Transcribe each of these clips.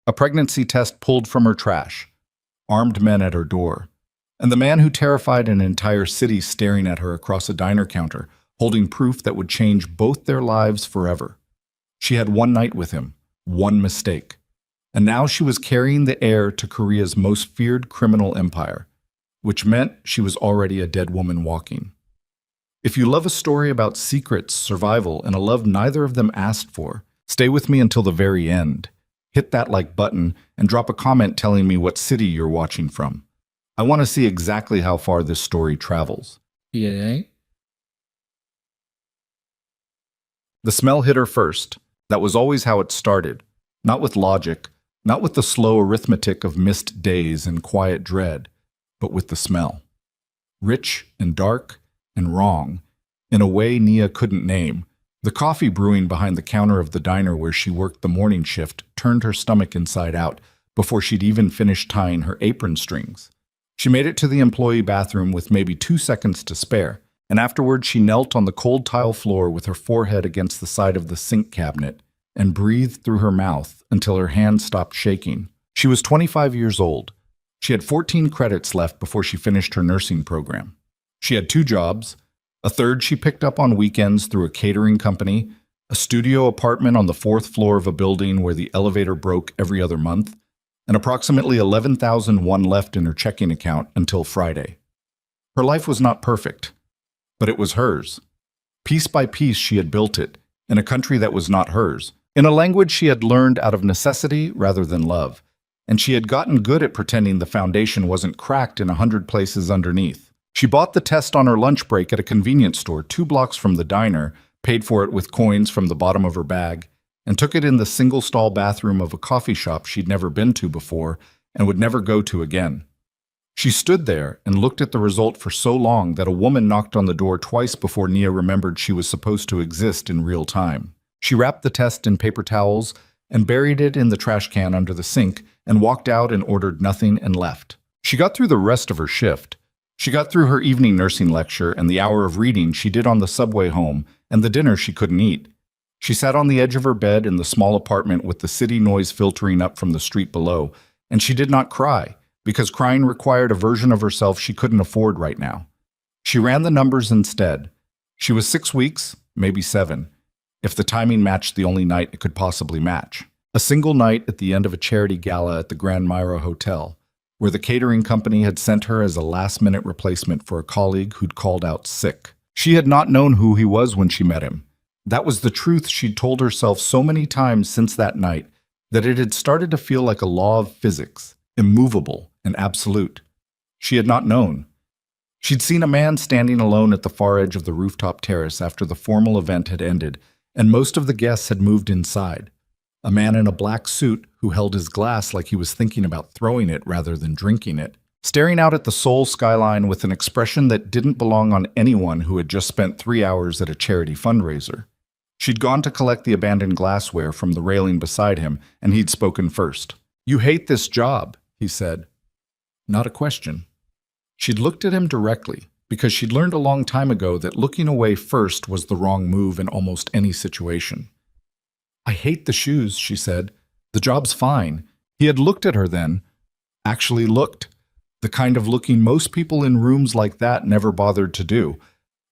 A pregnancy test pulled from her trash, armed men at her door, and the man who terrified an entire city staring at her across a diner counter, holding proof that would change both their lives forever. She had one night with him, one mistake, and now she was carrying the heir to Korea's most feared criminal empire, which meant she was already a dead woman walking. If you love a story about secrets, survival, and a love neither of them asked for, stay with me until the very end. Hit that like button and drop a comment telling me what city you're watching from. I want to see exactly how far this story travels. Yeah. The smell hit her first. That was always how it started. Not with logic, not with the slow arithmetic of missed days and quiet dread, but with the smell. Rich and dark and wrong, in a way Nia couldn't name. The coffee brewing behind the counter of the diner where she worked the morning shift turned her stomach inside out before she'd even finished tying her apron strings. She made it to the employee bathroom with maybe 2 seconds to spare, and afterward she knelt on the cold tile floor with her forehead against the side of the sink cabinet and breathed through her mouth until her hands stopped shaking. She was 25 years old. She had 14 credits left before she finished her nursing program. She had 2 jobs. A third she picked up on weekends through a catering company, a studio apartment on the 4th floor of a building where the elevator broke every other month, and approximately $11,001 left in her checking account until Friday. Her life was not perfect, but it was hers. Piece by piece she had built it, in a country that was not hers, in a language she had learned out of necessity rather than love, and she had gotten good at pretending the foundation wasn't cracked in 100 places underneath. She bought the test on her lunch break at a convenience store 2 blocks from the diner, paid for it with coins from the bottom of her bag, and took it in the single-stall bathroom of a coffee shop she'd never been to before and would never go to again. She stood there and looked at the result for so long that a woman knocked on the door twice before Nia remembered she was supposed to exist in real time. She wrapped the test in paper towels and buried it in the trash can under the sink and walked out and ordered nothing and left. She got through the rest of her shift. She got through her evening nursing lecture and the hour of reading she did on the subway home and the dinner she couldn't eat. She sat on the edge of her bed in the small apartment with the city noise filtering up from the street below, and she did not cry, because crying required a version of herself she couldn't afford right now. She ran the numbers instead. She was 6 weeks, maybe 7, if the timing matched the only night it could possibly match. A single night at the end of a charity gala at the Grand Myra Hotel, where the catering company had sent her as a last-minute replacement for a colleague who'd called out sick. She had not known who he was when she met him. That was the truth she'd told herself so many times since that night that it had started to feel like a law of physics, immovable and absolute. She had not known. She'd seen a man standing alone at the far edge of the rooftop terrace after the formal event had ended, and most of the guests had moved inside. A man in a black suit who held his glass like he was thinking about throwing it rather than drinking it, staring out at the Seoul skyline with an expression that didn't belong on anyone who had just spent 3 hours at a charity fundraiser. She'd gone to collect the abandoned glassware from the railing beside him, and he'd spoken first. "You hate this job," he said. Not a question. She'd looked at him directly, because she'd learned a long time ago that looking away first was the wrong move in almost any situation. "I hate the shoes," she said. "The job's fine." He had looked at her then. Actually looked. The kind of looking most people in rooms like that never bothered to do.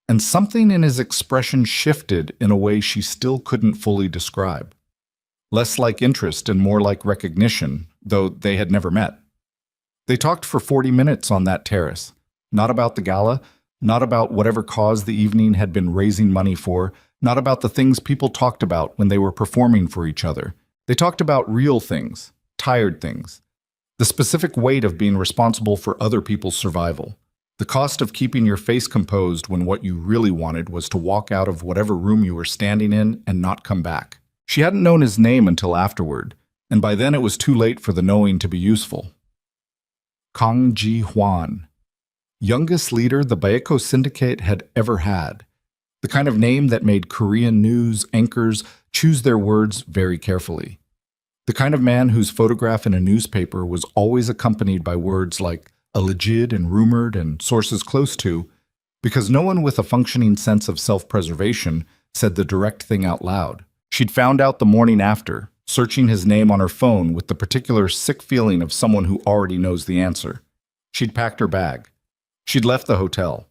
And something in his expression shifted in a way she still couldn't fully describe. Less like interest and more like recognition, though they had never met. They talked for 40 minutes on that terrace. Not about the gala, not about whatever cause the evening had been raising money for, not about the things people talked about when they were performing for each other. They talked about real things, tired things. The specific weight of being responsible for other people's survival. The cost of keeping your face composed when what you really wanted was to walk out of whatever room you were standing in and not come back. She hadn't known his name until afterward, and by then it was too late for the knowing to be useful. Kang Ji-hwan. Youngest leader the Baeko Syndicate had ever had. The kind of name that made Korean news anchors choose their words very carefully. The kind of man whose photograph in a newspaper was always accompanied by words like alleged and rumored and sources close to, because no one with a functioning sense of self-preservation said the direct thing out loud. She'd found out the morning after, searching his name on her phone with the particular sick feeling of someone who already knows the answer. She'd packed her bag. She'd left the hotel.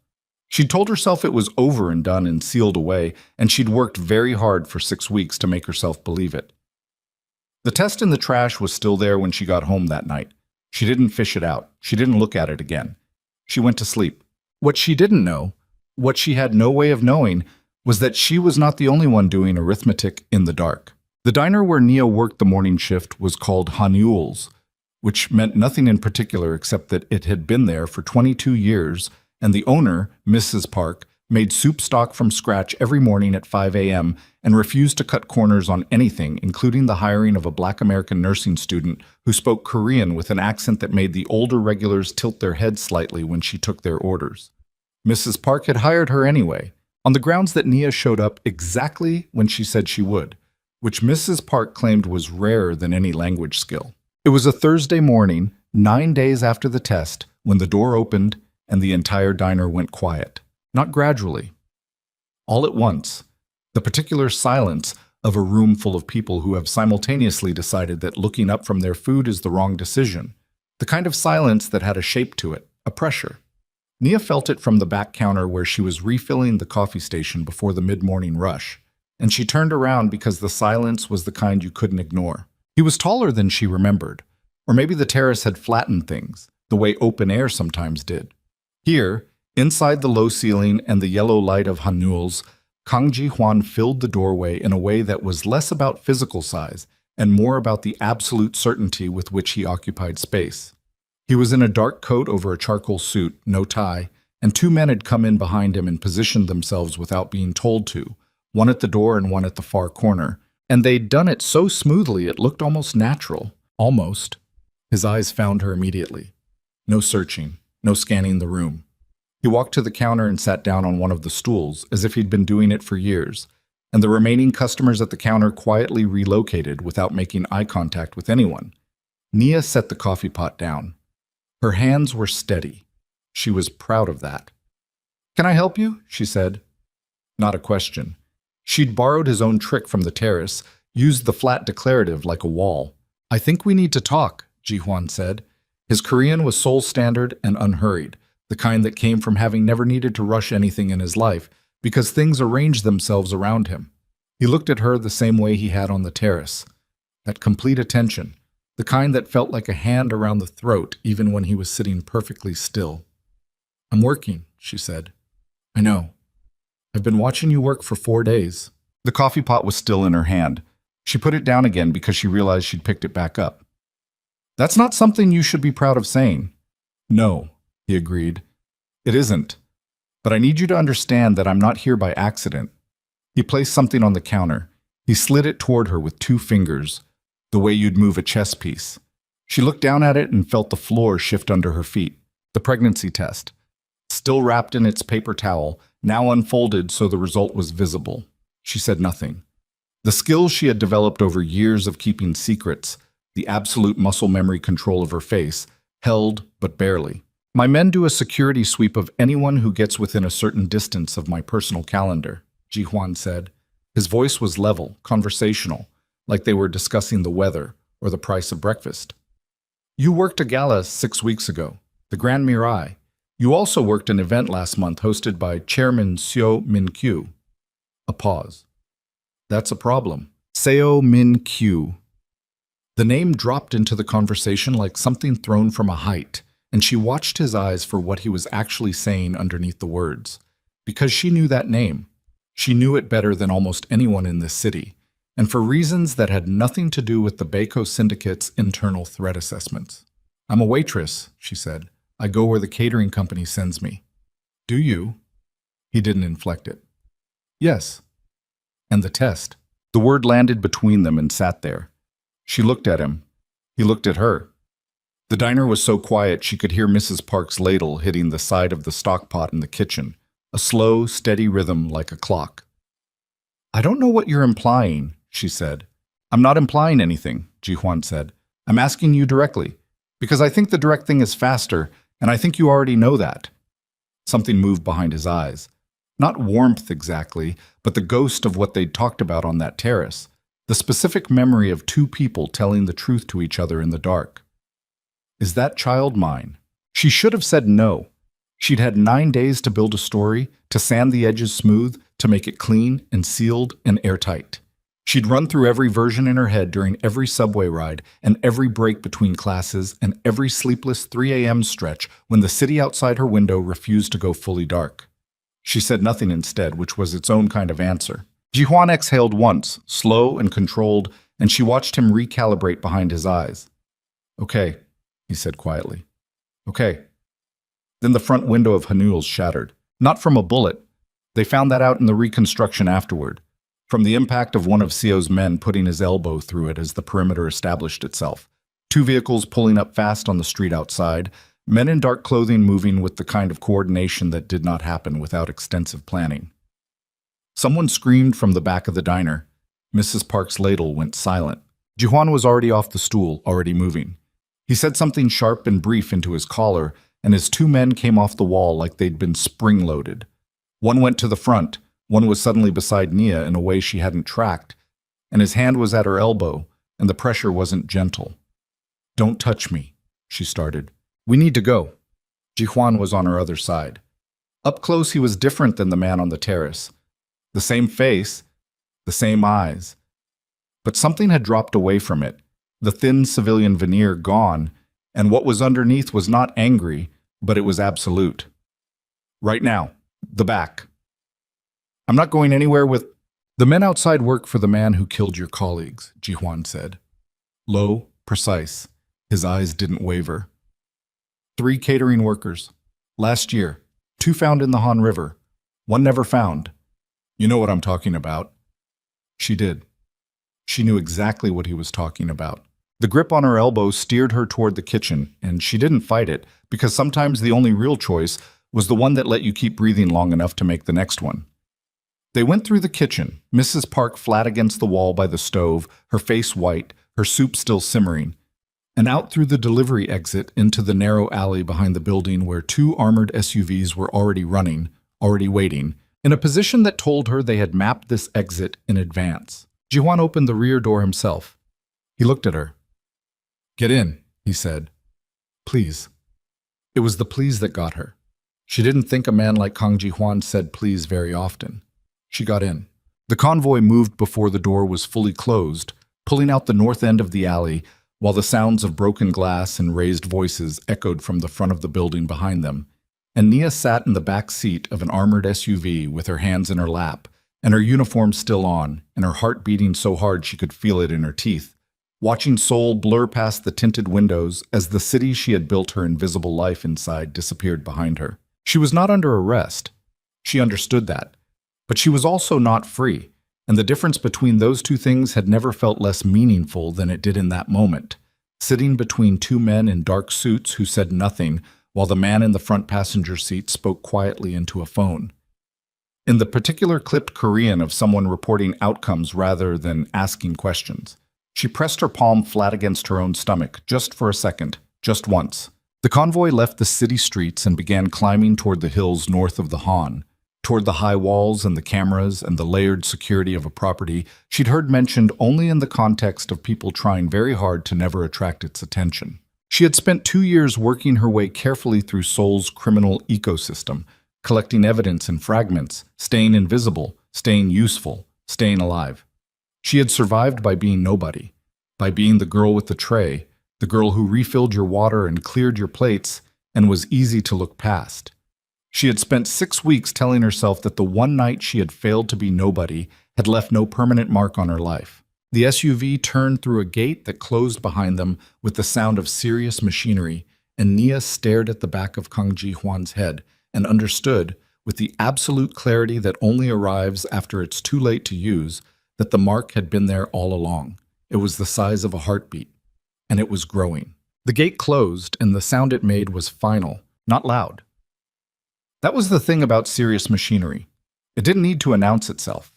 She'd told herself it was over and done and sealed away, and she'd worked very hard for 6 weeks to make herself believe it. The test in the trash was still there when she got home that night. She didn't fish it out. She didn't look at it again. She went to sleep. What she didn't know, what she had no way of knowing, was that she was not the only one doing arithmetic in the dark. The diner where Nia worked the morning shift was called Hanuel's, which meant nothing in particular except that it had been there for 22 years, and the owner, Mrs. Park, made soup stock from scratch every morning at 5 a.m. and refused to cut corners on anything, including the hiring of a Black American nursing student who spoke Korean with an accent that made the older regulars tilt their heads slightly when she took their orders. Mrs. Park had hired her anyway, on the grounds that Nia showed up exactly when she said she would, which Mrs. Park claimed was rarer than any language skill. It was a Thursday morning, 9 days after the test, when the door opened and the entire diner went quiet. Not gradually. All at once, the particular silence of a room full of people who have simultaneously decided that looking up from their food is the wrong decision. The kind of silence that had a shape to it, a pressure. Nia felt it from the back counter where she was refilling the coffee station before the mid-morning rush, and she turned around because the silence was the kind you couldn't ignore. He was taller than she remembered, or maybe the terrace had flattened things, the way open air sometimes did. Here, inside the low ceiling and the yellow light of Hanuel's, Kang Ji-hwan filled the doorway in a way that was less about physical size and more about the absolute certainty with which he occupied space. He was in a dark coat over a charcoal suit, no tie, and 2 men had come in behind him and positioned themselves without being told to, one at the door and one at the far corner, and they'd done it so smoothly it looked almost natural. Almost. His eyes found her immediately. No searching, no scanning the room. He walked to the counter and sat down on one of the stools, as if he'd been doing it for years, and the remaining customers at the counter quietly relocated without making eye contact with anyone. Nia set the coffee pot down. Her hands were steady. She was proud of that. "Can I help you?" she said. Not a question. She'd borrowed his own trick from the terrace, used the flat declarative like a wall. "I think we need to talk," Ji-hwan said. His Korean was Seoul standard and unhurried, the kind that came from having never needed to rush anything in his life, because things arranged themselves around him. He looked at her the same way he had on the terrace. That complete attention, the kind that felt like a hand around the throat even when he was sitting perfectly still. "I'm working," she said. "I know. I've been watching you work for 4 days." The coffee pot was still in her hand. She put it down again because she realized she'd picked it back up. "That's not something you should be proud of saying." "No," he agreed. "It isn't. But I need you to understand that I'm not here by accident." He placed something on the counter. He slid it toward her with 2 fingers, the way you'd move a chess piece. She looked down at it and felt the floor shift under her feet. The pregnancy test. Still wrapped in its paper towel, now unfolded so the result was visible. She said nothing. The skills she had developed over years of keeping secrets, the absolute muscle memory control of her face, held but barely. "My men do a security sweep of anyone who gets within a certain distance of my personal calendar," Ji-hwan said. His voice was level, conversational, like they were discussing the weather or the price of breakfast. "You worked a gala 6 weeks ago, the Grand Mirai. You also worked an event last month hosted by Chairman Seo Min-kyu." A pause. "That's a problem." Seo Min-kyu. The name dropped into the conversation like something thrown from a height, and she watched his eyes for what he was actually saying underneath the words. Because she knew that name. She knew it better than almost anyone in this city, and for reasons that had nothing to do with the Baco Syndicate's internal threat assessments. "I'm a waitress," she said. "I go where the catering company sends me." "Do you?" He didn't inflect it. "Yes." "And the test?" The word landed between them and sat there. She looked at him. He looked at her. The diner was so quiet she could hear Mrs. Park's ladle hitting the side of the stock pot in the kitchen, a slow, steady rhythm like a clock. "I don't know what you're implying," she said. "I'm not implying anything," Ji-hwan said. "I'm asking you directly, because I think the direct thing is faster, and I think you already know that." Something moved behind his eyes. Not warmth exactly, but the ghost of what they'd talked about on that terrace. The specific memory of two people telling the truth to each other in the dark. Is that child mine? She should have said no. She'd had 9 days to build a story, to sand the edges smooth, to make it clean and sealed and airtight. She'd run through every version in her head during every subway ride and every break between classes and every sleepless 3 a.m. stretch when the city outside her window refused to go fully dark. She said nothing instead, which was its own kind of answer. Jihuan exhaled once, slow and controlled, and she watched him recalibrate behind his eyes. Okay, he said quietly. Okay. Then the front window of Hanul's shattered. Not from a bullet. They found that out in the reconstruction afterward. From the impact of one of Sio's men putting his elbow through it as the perimeter established itself. 2 vehicles pulling up fast on the street outside, men in dark clothing moving with the kind of coordination that did not happen without extensive planning. Someone screamed from the back of the diner. Mrs. Park's ladle went silent. Jihuan was already off the stool, already moving. He said something sharp and brief into his collar, and his 2 men came off the wall like they'd been spring-loaded. One went to the front, one was suddenly beside Nia in a way she hadn't tracked, and his hand was at her elbow, and the pressure wasn't gentle. Don't touch me, she started. We need to go. Jihuan was on her other side. Up close he was different than the man on the terrace. The same face, the same eyes. But something had dropped away from it, the thin civilian veneer gone, and what was underneath was not angry, but it was absolute. Right now, the back. I'm not going anywhere with... The men outside work for the man who killed your colleagues, Jihuan said. Low, precise. His eyes didn't waver. 3 catering workers. Last year, 2 found in the Han River. 1 never found. You know what I'm talking about. She did. She knew exactly what he was talking about. The grip on her elbow steered her toward the kitchen, and she didn't fight it, because sometimes the only real choice was the one that let you keep breathing long enough to make the next one. They went through the kitchen, Mrs. Park flat against the wall by the stove, her face white, her soup still simmering, and out through the delivery exit into the narrow alley behind the building where 2 armored SUVs were already running, already waiting, in a position that told her they had mapped this exit in advance. Jihuan opened the rear door himself. He looked at her. Get in, he said. Please. It was the please that got her. She didn't think a man like Kang Jihuan said please very often. She got in. The convoy moved before the door was fully closed, pulling out the north end of the alley, while the sounds of broken glass and raised voices echoed from the front of the building behind them. And Nia sat in the back seat of an armored SUV with her hands in her lap, and her uniform still on, and her heart beating so hard she could feel it in her teeth, watching Seoul blur past the tinted windows as the city she had built her invisible life inside disappeared behind her. She was not under arrest. She understood that. But she was also not free, and the difference between those 2 things had never felt less meaningful than it did in that moment, sitting between 2 men in dark suits who said nothing, while the man in the front passenger seat spoke quietly into a phone. In the particular clipped Korean of someone reporting outcomes rather than asking questions, she pressed her palm flat against her own stomach, just for a second, just once. The convoy left the city streets and began climbing toward the hills north of the Han, toward the high walls and the cameras and the layered security of a property she'd heard mentioned only in the context of people trying very hard to never attract its attention. She had spent 2 years working her way carefully through Seoul's criminal ecosystem, collecting evidence in fragments, staying invisible, staying useful, staying alive. She had survived by being nobody, by being the girl with the tray, the girl who refilled your water and cleared your plates and was easy to look past. She had spent 6 weeks telling herself that the one night she had failed to be nobody had left no permanent mark on her life. The SUV turned through a gate that closed behind them with the sound of serious machinery, and Nia stared at the back of Kang Ji-hwan's head and understood, with the absolute clarity that only arrives after it's too late to use, that the mark had been there all along. It was the size of a heartbeat, and it was growing. The gate closed, and the sound it made was final, not loud. That was the thing about serious machinery. It didn't need to announce itself.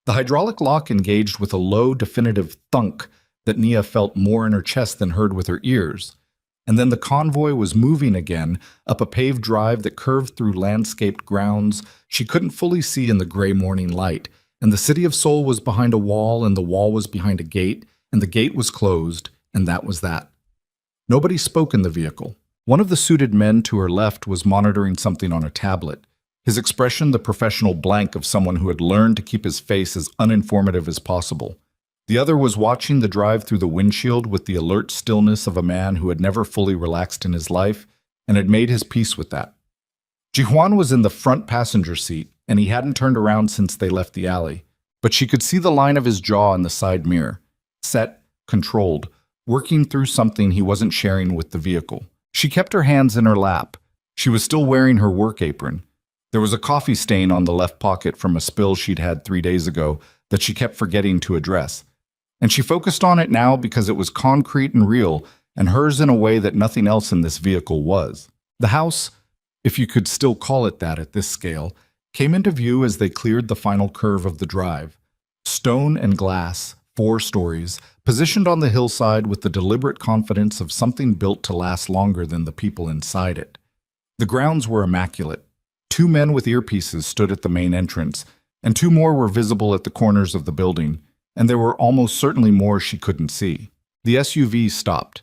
The hydraulic lock engaged with a low, definitive thunk that Nia felt more in her chest than heard with her ears, and then the convoy was moving again up a paved drive that curved through landscaped grounds she couldn't fully see in the gray morning light, and the city of Seoul was behind a wall, and the wall was behind a gate, and the gate was closed, and that was that. Nobody spoke in the vehicle. One of the suited men to her left was monitoring something on a tablet, his expression the professional blank of someone who had learned to keep his face as uninformative as possible. The other was watching the drive through the windshield with the alert stillness of a man who had never fully relaxed in his life and had made his peace with that. Ji-hwan was in the front passenger seat, and he hadn't turned around since they left the alley, but she could see the line of his jaw in the side mirror, set, controlled, working through something he wasn't sharing with the vehicle. She kept her hands in her lap. She was still wearing her work apron. There was a coffee stain on the left pocket from a spill she'd had 3 days ago that she kept forgetting to address. And she focused on it now because it was concrete and real, and hers in a way that nothing else in this vehicle was. The house, if you could still call it that at this scale, came into view as they cleared the final curve of the drive. Stone and glass, 4 stories, positioned on the hillside with the deliberate confidence of something built to last longer than the people inside it. The grounds were immaculate. 2 men with earpieces stood at the main entrance, and 2 more were visible at the corners of the building, and there were almost certainly more she couldn't see. The SUV stopped.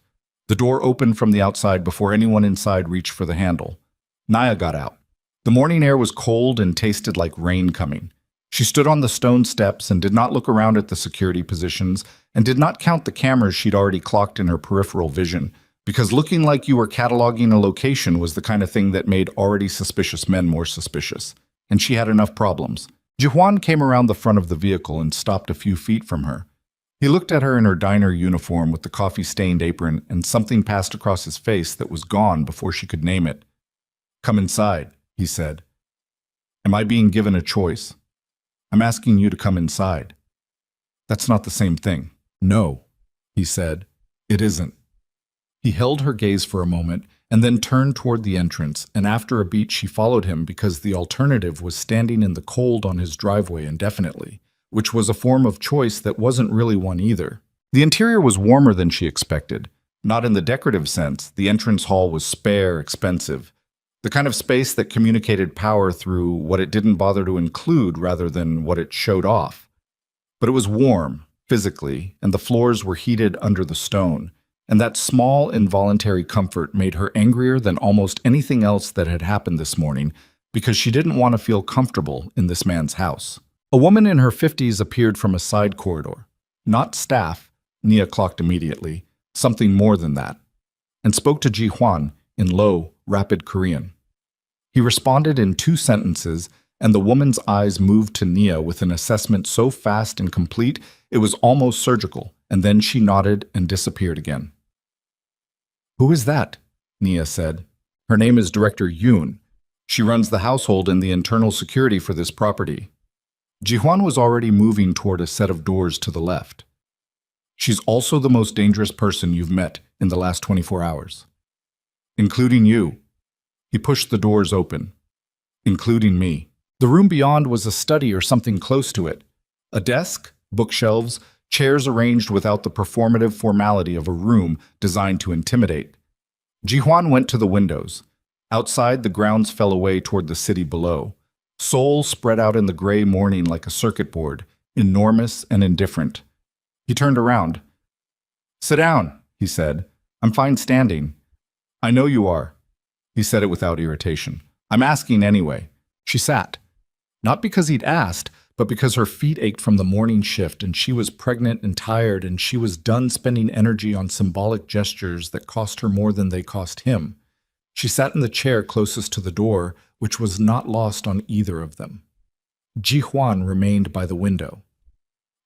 The door opened from the outside before anyone inside reached for the handle. Naya got out. The morning air was cold and tasted like rain coming. She stood on the stone steps and did not look around at the security positions and did not count the cameras she'd already clocked in her peripheral vision, because looking like you were cataloging a location was the kind of thing that made already suspicious men more suspicious, and she had enough problems. Ji-hwan came around the front of the vehicle and stopped a few feet from her. He looked at her in her diner uniform with the coffee-stained apron, and something passed across his face that was gone before she could name it. "Come inside," he said. "Am I being given a choice? I'm asking you to come inside." "That's not the same thing." "No," he said. "It isn't." He held her gaze for a moment and then turned toward the entrance, and after a beat she followed him because the alternative was standing in the cold on his driveway indefinitely, which was a form of choice that wasn't really one either. The interior was warmer than she expected. Not in the decorative sense. The entrance hall was spare, expensive. The kind of space that communicated power through what it didn't bother to include rather than what it showed off. But it was warm, physically, and the floors were heated under the stone, and that small, involuntary comfort made her angrier than almost anything else that had happened this morning, because she didn't want to feel comfortable in this man's house. A woman in her 50s appeared from a side corridor. Not staff, Nia clocked immediately, something more than that, and spoke to Ji-hwan in low, rapid Korean. He responded in 2 sentences, and the woman's eyes moved to Nia with an assessment so fast and complete it was almost surgical, and then she nodded and disappeared again. "Who is that?" Nia said. "Her name is Director Yoon. She runs the household and the internal security for this property." Ji-hwan was already moving toward a set of doors to the left. "She's also the most dangerous person you've met in the last 24 hours. Including you." He pushed the doors open. "Including me." The room beyond was a study or something close to it. A desk, bookshelves, chairs arranged without the performative formality of a room designed to intimidate. Ji-hwan went to the windows. Outside, the grounds fell away toward the city below. Seoul spread out in the gray morning like a circuit board, enormous and indifferent. He turned around. "Sit down," he said. "I'm fine standing." "I know you are." He said it without irritation. "I'm asking anyway." She sat. Not because he'd asked, but because her feet ached from the morning shift and she was pregnant and tired and she was done spending energy on symbolic gestures that cost her more than they cost him. She sat in the chair closest to the door, which was not lost on either of them. Ji-hwan remained by the window.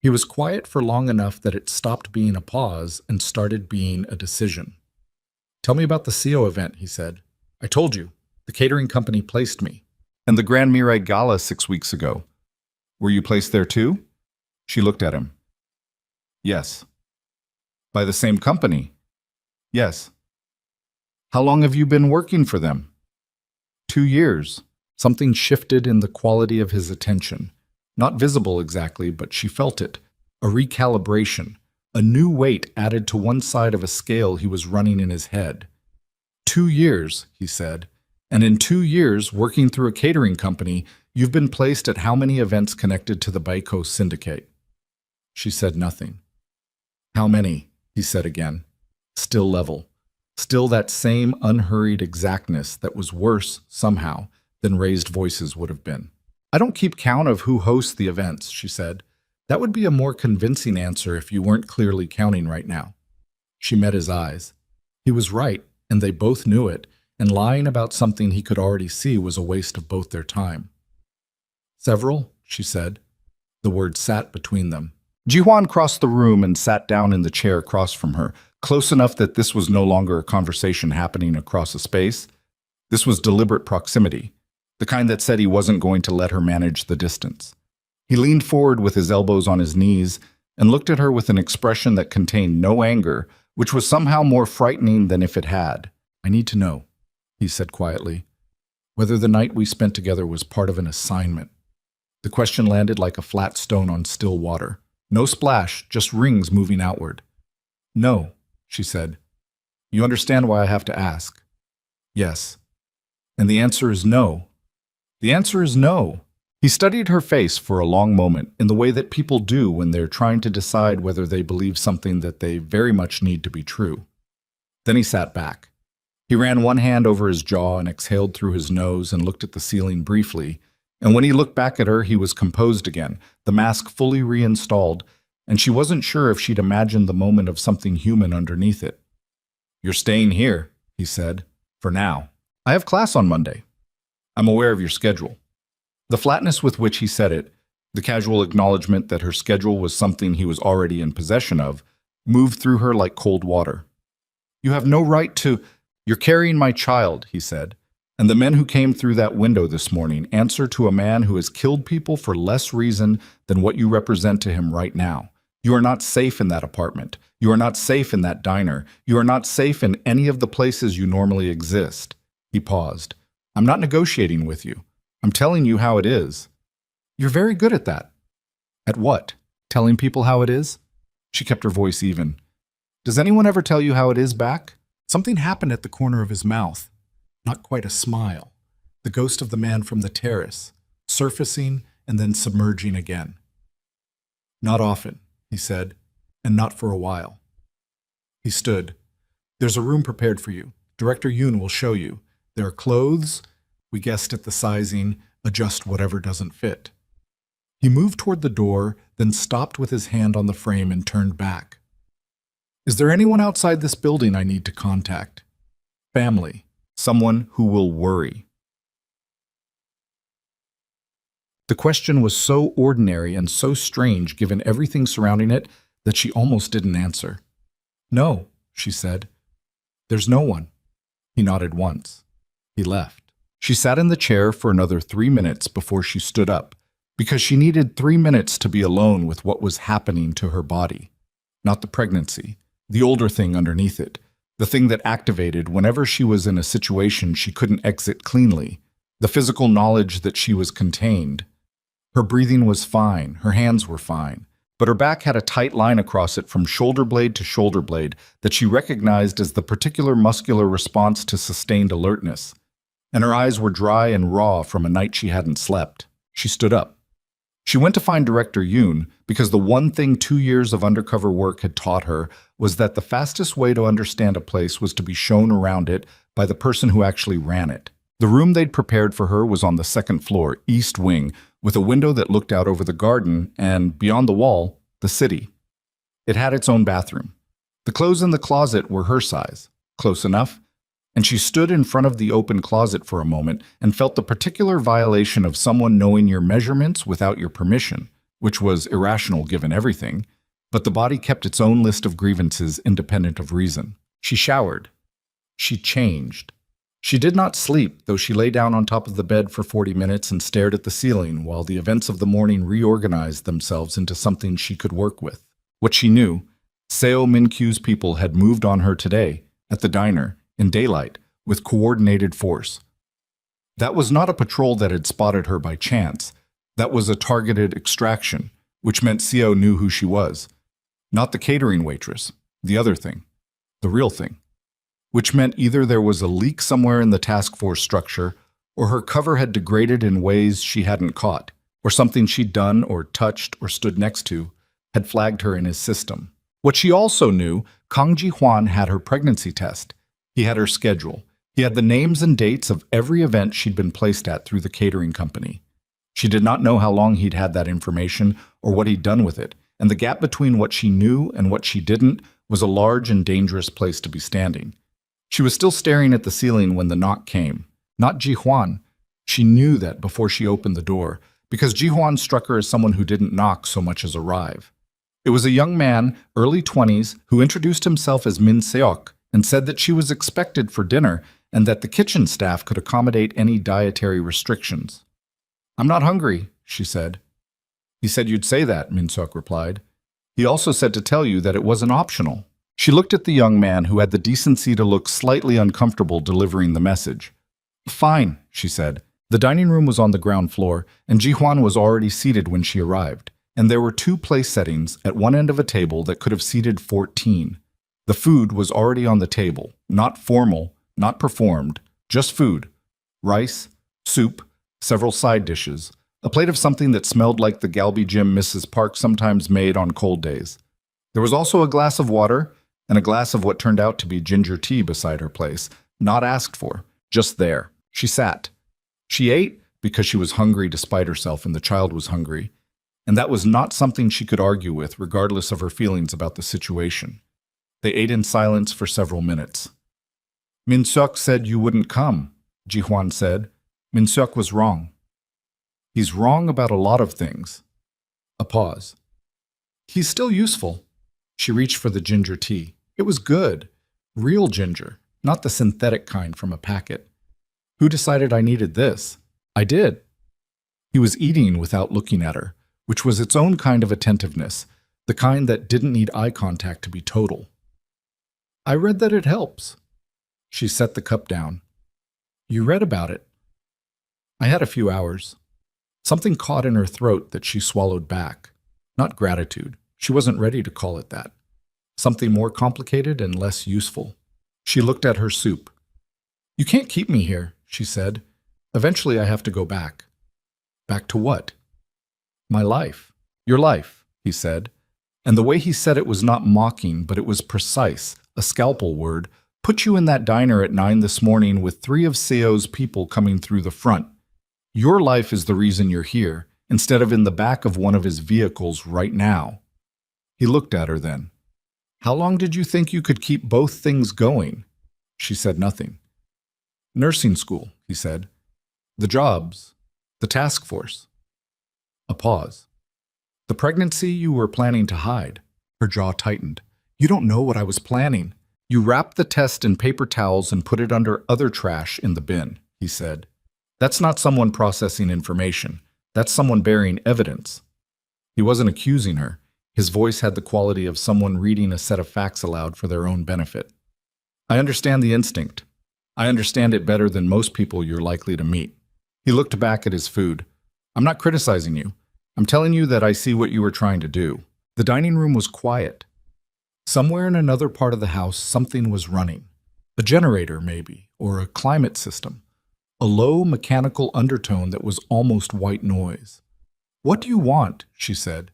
He was quiet for long enough that it stopped being a pause and started being a decision. "Tell me about the CO event," he said. "I told you. The catering company placed me." "And the Grand Mirai Gala 6 weeks ago. Were you placed there too?" She looked at him. "Yes." "By the same company?" "Yes." "How long have you been working for them?" 2 years. Something shifted in the quality of his attention. Not visible exactly, but she felt it. A recalibration. A new weight added to one side of a scale he was running in his head. 2 years, he said. And in 2 years, working through a catering company, you've been placed at how many events connected to the Baiko syndicate? She said nothing. How many? He said again. Still level. Still that same unhurried exactness that was worse, somehow, than raised voices would have been. I don't keep count of who hosts the events, she said. That would be a more convincing answer if you weren't clearly counting right now. She met his eyes. He was right, and they both knew it, and lying about something he could already see was a waste of both their time. Several, she said. The word sat between them. Jihuan crossed the room and sat down in the chair across from her, close enough that this was no longer a conversation happening across a space. This was deliberate proximity, the kind that said he wasn't going to let her manage the distance. He leaned forward with his elbows on his knees and looked at her with an expression that contained no anger, which was somehow more frightening than if it had. I need to know, he said quietly, whether the night we spent together was part of an assignment. The question landed like a flat stone on still water. No splash, just rings moving outward. No, she said. You understand why I have to ask? Yes. And the answer is no. The answer is no. He studied her face for a long moment in the way that people do when they're trying to decide whether they believe something that they very much need to be true. Then he sat back. He ran one hand over his jaw and exhaled through his nose and looked at the ceiling briefly. And when he looked back at her, he was composed again, the mask fully reinstalled, and she wasn't sure if she'd imagined the moment of something human underneath it. You're staying here, he said, for now. I have class on Monday. I'm aware of your schedule. The flatness with which he said it, the casual acknowledgement that her schedule was something he was already in possession of, moved through her like cold water. You have no right to... You're carrying my child, he said. And the men who came through that window this morning answer to a man who has killed people for less reason than what you represent to him right now. You are not safe in that apartment. You are not safe in that diner. You are not safe in any of the places you normally exist. He paused. I'm not negotiating with you. I'm telling you how it is. You're very good at that. At what? Telling people how it is? She kept her voice even. Does anyone ever tell you how it is back? Something happened at the corner of his mouth. Not quite a smile. The ghost of the man from the terrace, surfacing and then submerging again. Not often, he said, and not for a while. He stood. There's a room prepared for you. Director Yoon will show you. There are clothes. We guessed at the sizing, adjust whatever doesn't fit. He moved toward the door, then stopped with his hand on the frame and turned back. Is there anyone outside this building I need to contact? Family. Someone who will worry. The question was so ordinary and so strange given everything surrounding it that she almost didn't answer. No, she said. There's no one. He nodded once. He left. She sat in the chair for another 3 minutes before she stood up, because she needed 3 minutes to be alone with what was happening to her body. Not the pregnancy, the older thing underneath it, the thing that activated whenever she was in a situation she couldn't exit cleanly, the physical knowledge that she was contained. Her breathing was fine, her hands were fine, but her back had a tight line across it from shoulder blade to shoulder blade that she recognized as the particular muscular response to sustained alertness. And her eyes were dry and raw from a night she hadn't slept. She stood up. She went to find Director Yoon because the one thing 2 years of undercover work had taught her was that the fastest way to understand a place was to be shown around it by the person who actually ran it. The room they'd prepared for her was on the second floor, east wing, with a window that looked out over the garden and, beyond the wall, the city. It had its own bathroom. The clothes in the closet were her size, close enough, and she stood in front of the open closet for a moment and felt the particular violation of someone knowing your measurements without your permission, which was irrational given everything, but the body kept its own list of grievances independent of reason. She showered. She changed. She did not sleep, though she lay down on top of the bed for 40 minutes and stared at the ceiling while the events of the morning reorganized themselves into something she could work with. What she knew, Seo Min-kyu's people had moved on her today, at the diner, in daylight, with coordinated force. That was not a patrol that had spotted her by chance. That was a targeted extraction, which meant Seo knew who she was. Not the catering waitress, the other thing, the real thing. which meant either there was a leak somewhere in the task force structure, or her cover had degraded in ways she hadn't caught, or something she'd done or touched or stood next to had flagged her in his system. What she also knew, Kang Ji-hwan had her pregnancy test. He had her schedule. He had the names and dates of every event she'd been placed at through the catering company. She did not know how long he'd had that information or what he'd done with it, and the gap between what she knew and what she didn't was a large and dangerous place to be standing. She was still staring at the ceiling when the knock came. Not Ji-hwan. She knew that before she opened the door, because Ji-hwan struck her as someone who didn't knock so much as arrive. It was a young man, early 20s, who introduced himself as Min Seok and said that she was expected for dinner and that the kitchen staff could accommodate any dietary restrictions. "I'm not hungry," she said. "He said you'd say that," Min Seok replied. "He also said to tell you that it wasn't optional." She looked at the young man who had the decency to look slightly uncomfortable delivering the message. "Fine," she said. The dining room was on the ground floor, and Ji-hwan was already seated when she arrived, and there were 2 place settings at one end of a table that could have seated 14. The food was already on the table, not formal, not performed, just food. Rice, soup, several side dishes, a plate of something that smelled like the galbi gym Mrs. Park sometimes made on cold days. There was also a glass of water and a glass of what turned out to be ginger tea beside her place, not asked for, just there. She sat. She ate because she was hungry despite herself and the child was hungry, and that was not something she could argue with regardless of her feelings about the situation. They ate in silence for several minutes. "Min Seok said you wouldn't come," Ji-hwan said. Min Seok was wrong. "He's wrong about a lot of things." A pause. "He's still useful." She reached for the ginger tea. It was good. Real ginger, not the synthetic kind from a packet. "Who decided I needed this?" "I did." He was eating without looking at her, which was its own kind of attentiveness, the kind that didn't need eye contact to be total. "I read that it helps." She set the cup down. "You read about it?" "I had a few hours." Something caught in her throat that she swallowed back. Not gratitude. She wasn't ready to call it that. Something more complicated and less useful. She looked at her soup. "You can't keep me here," she said. "Eventually I have to go back." "Back to what?" "My life." "Your life," he said. And the way he said it was not mocking, but it was precise, a scalpel word. "Put you in that diner at 9 this morning with 3 of Seo's people coming through the front. Your life is the reason you're here, instead of in the back of one of his vehicles right now." He looked at her then. "How long did you think you could keep both things going?" She said nothing. "Nursing school," he said. "The jobs. The task force." A pause. "The pregnancy you were planning to hide." Her jaw tightened. "You don't know what I was planning. You wrapped the test in paper towels and put it under other trash in the bin," he said. "That's not someone processing information. That's someone bearing evidence." He wasn't accusing her. His voice had the quality of someone reading a set of facts aloud for their own benefit. "I understand the instinct. I understand it better than most people you're likely to meet." He looked back at his food. "I'm not criticizing you. I'm telling you that I see what you were trying to do." The dining room was quiet. Somewhere in another part of the house, something was running. A generator, maybe, or a climate system. A low mechanical undertone that was almost white noise. "What do you want?" she said.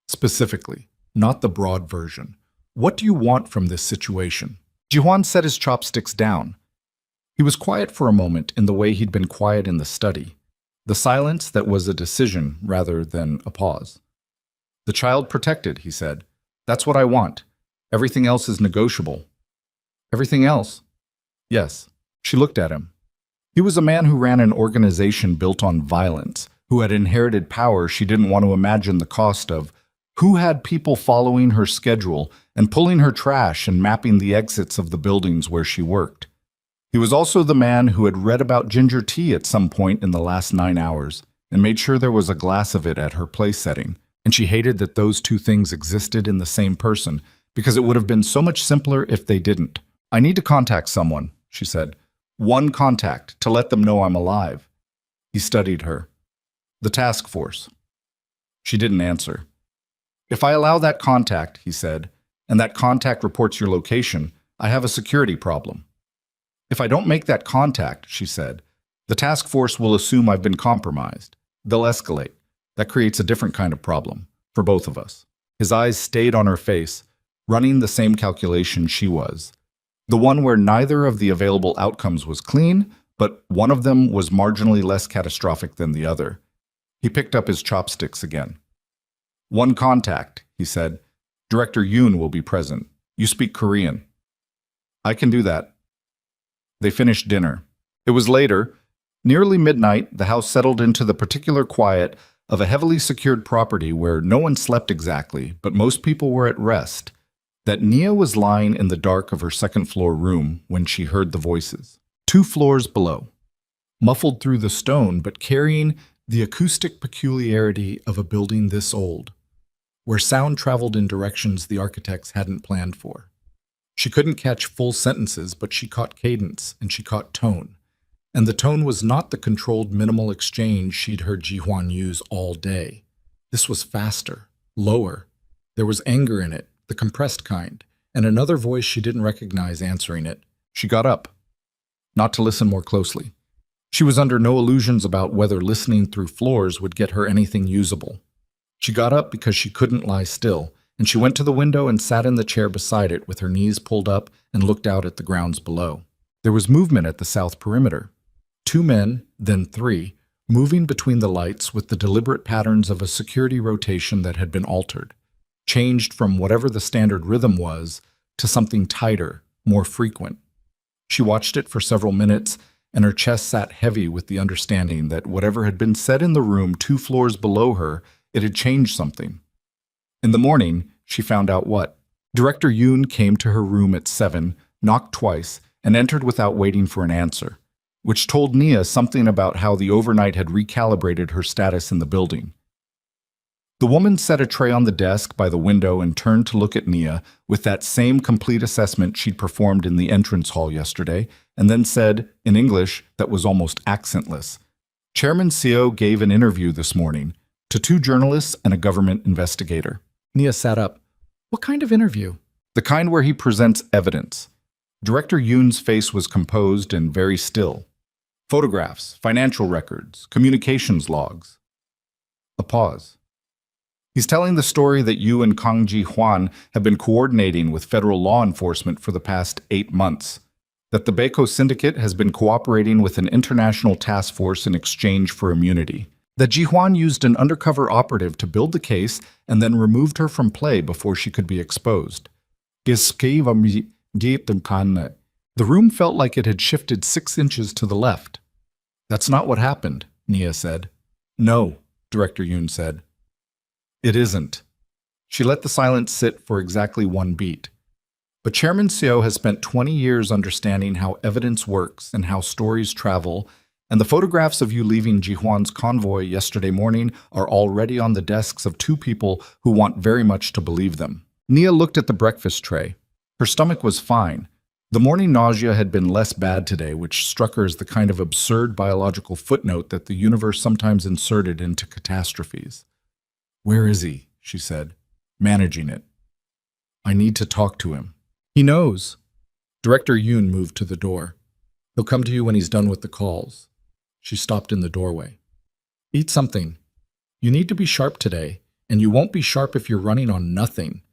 Specifically, not the broad version. "What do you want from this situation?" Ji-hwan set his chopsticks down. He was quiet for a moment in the way he'd been quiet in the study. The silence that was a decision rather than a pause. "The child protected," he said. "That's what I want. Everything else is negotiable." "Everything else?" "Yes." She looked at him. He was a man who ran an organization built on violence, who had inherited power she didn't want to imagine the cost of, who had people following her schedule and pulling her trash and mapping the exits of the buildings where she worked. He was also the man who had read about ginger tea at some point in the last 9 hours and made sure there was a glass of it at her place setting, and she hated that those 2 things existed in the same person because it would have been so much simpler if they didn't. "I need to contact someone," she said. "One contact, to let them know I'm alive." He studied her. "The task force." She didn't answer. "If I allow that contact," he said, "and that contact reports your location, I have a security problem." If I don't make that contact, she said, the task force will assume I've been compromised. They'll escalate. That creates a different kind of problem for both of us. His eyes stayed on her face, running the same calculation she was. The one where neither of the available outcomes was clean, but one of them was marginally less catastrophic than the other. He picked up his chopsticks again. One contact, he said. Director Yoon will be present. You speak Korean. I can do that. They finished dinner. It was later. Nearly midnight, the house settled into the particular quiet of a heavily secured property where no one slept exactly, but most people were at rest, that Nia was lying in the dark of her second-floor room when she heard the voices. 2 floors below, muffled through the stone but carrying the acoustic peculiarity of a building this old, where sound traveled in directions the architects hadn't planned for. She couldn't catch full sentences, but she caught cadence and she caught tone. And the tone was not the controlled minimal exchange she'd heard Ji-hwan use all day. This was faster, lower. There was anger in it, the compressed kind, and another voice she didn't recognize answering it. She got up, not to listen more closely. She was under no illusions about whether listening through floors would get her anything usable. She got up because she couldn't lie still, and she went to the window and sat in the chair beside it with her knees pulled up and looked out at the grounds below. There was movement at the south perimeter. 2 men, then 3, moving between the lights with the deliberate patterns of a security rotation that had been altered, changed from whatever the standard rhythm was to something tighter, more frequent. She watched it for several minutes, and her chest sat heavy with the understanding that whatever had been said in the room 2 floors below her, it had changed something. In the morning, she found out what. Director Yoon came to her room at 7, knocked twice, and entered without waiting for an answer, which told Nia something about how the overnight had recalibrated her status in the building. The woman set a tray on the desk by the window and turned to look at Nia with that same complete assessment she'd performed in the entrance hall yesterday, and then said, in English that was almost accentless, Chairman Seo gave an interview this morning to 2 journalists and a government investigator. Nia sat up. What kind of interview? The kind where he presents evidence. Director Yoon's face was composed and very still. Photographs, financial records, communications logs. A pause. He's telling the story that you and Kang Ji-hwan have been coordinating with federal law enforcement for the past 8 months, that the Baeko Syndicate has been cooperating with an international task force in exchange for immunity, that Ji-hwan used an undercover operative to build the case and then removed her from play before she could be exposed. The room felt like it had shifted 6 inches to the left. That's not what happened, Nia said. No, Director Yoon said. It isn't. She let the silence sit for exactly 1 beat. But Chairman Seo has spent 20 years understanding how evidence works and how stories travel, and the photographs of you leaving Ji-hwan's convoy yesterday morning are already on the desks of 2 people who want very much to believe them. Nia looked at the breakfast tray. Her stomach was fine. The morning nausea had been less bad today, which struck her as the kind of absurd biological footnote that the universe sometimes inserted into catastrophes. Where is he? She said, managing it. I need to talk to him. He knows. Director Yoon moved to the door. He'll come to you when he's done with the calls. She stopped in the doorway. Eat something. You need to be sharp today, and you won't be sharp if you're running on nothing.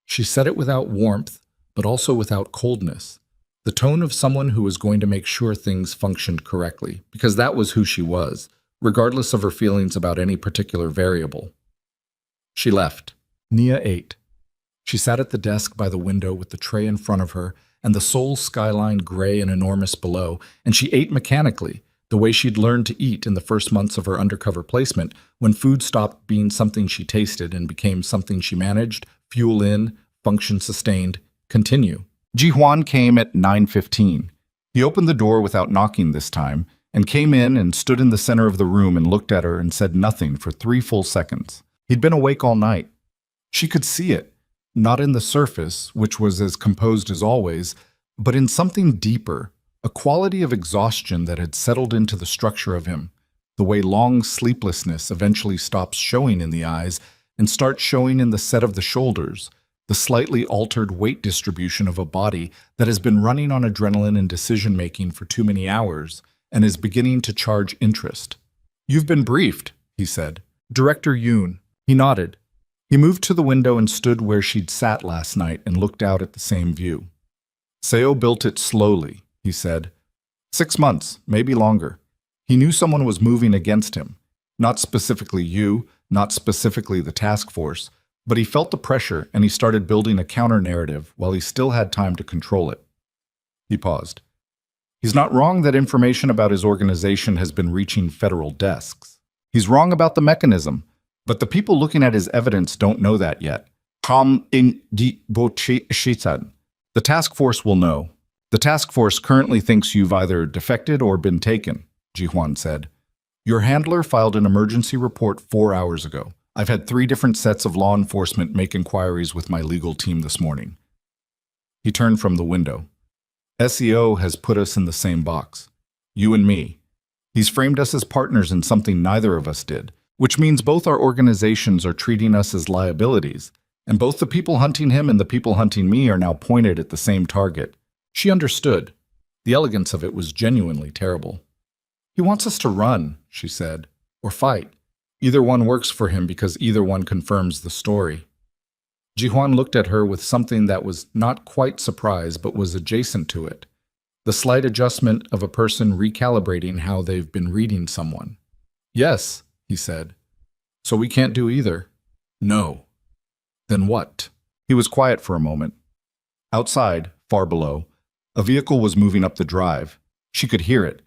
She said it without warmth, but also without coldness. The tone of someone who was going to make sure things functioned correctly, because that was who she was, regardless of her feelings about any particular variable. She left. Nia ate. She sat at the desk by the window with the tray in front of her and the Seoul skyline gray and enormous below, and she ate mechanically, the way she'd learned to eat in the first months of her undercover placement, when food stopped being something she tasted and became something she managed, fuel in, function sustained, continue. Ji-hwan came at 9:15. He opened the door without knocking this time, and came in and stood in the center of the room and looked at her and said nothing for 3 full seconds. He'd been awake all night. She could see it, not in the surface, which was as composed as always, but in something deeper, a quality of exhaustion that had settled into the structure of him, the way long sleeplessness eventually stops showing in the eyes and starts showing in the set of the shoulders, the slightly altered weight distribution of a body that has been running on adrenaline and decision-making for too many hours and is beginning to charge interest. "You've been briefed," he said. "Director Yoon." He nodded. He moved to the window and stood where she'd sat last night and looked out at the same view. "Seo built it slowly," he said. 6 months, maybe longer. He knew someone was moving against him. Not specifically you, not specifically the task force, but he felt the pressure and he started building a counter-narrative while he still had time to control it. He paused. He's not wrong that information about his organization has been reaching federal desks. He's wrong about the mechanism, but the people looking at his evidence don't know that yet. The task force will know. The task force currently thinks you've either defected or been taken, Ji-hwan said. Your handler filed an emergency report 4 hours ago. I've had 3 different sets of law enforcement make inquiries with my legal team this morning. He turned from the window. SEO has put us in the same box. You and me. He's framed us as partners in something neither of us did, which means both our organizations are treating us as liabilities, and both the people hunting him and the people hunting me are now pointed at the same target. She understood. The elegance of it was genuinely terrible. He wants us to run, she said, or fight. Either one works for him because either one confirms the story. Ji-hwan looked at her with something that was not quite surprise but was adjacent to it. The slight adjustment of a person recalibrating how they've been reading someone. Yes, he said. So we can't do either. No. Then what? He was quiet for a moment. Outside, far below, a vehicle was moving up the drive. She could hear it,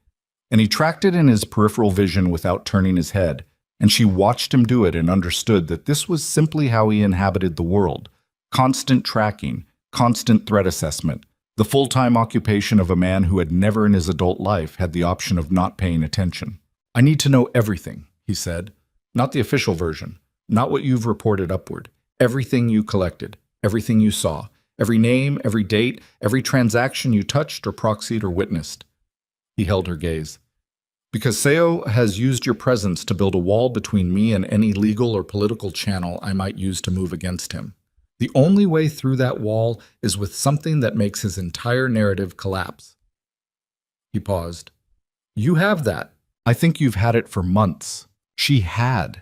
and he tracked it in his peripheral vision without turning his head, and she watched him do it and understood that this was simply how he inhabited the world. Constant tracking, constant threat assessment, the full-time occupation of a man who had never in his adult life had the option of not paying attention. I need to know everything, he said. Not the official version, not what you've reported upward. Everything you collected, everything you saw, every name, every date, every transaction you touched or proxied or witnessed. He held her gaze. Because Seo has used your presence to build a wall between me and any legal or political channel I might use to move against him. The only way through that wall is with something that makes his entire narrative collapse. He paused. You have that. I think you've had it for months. She had.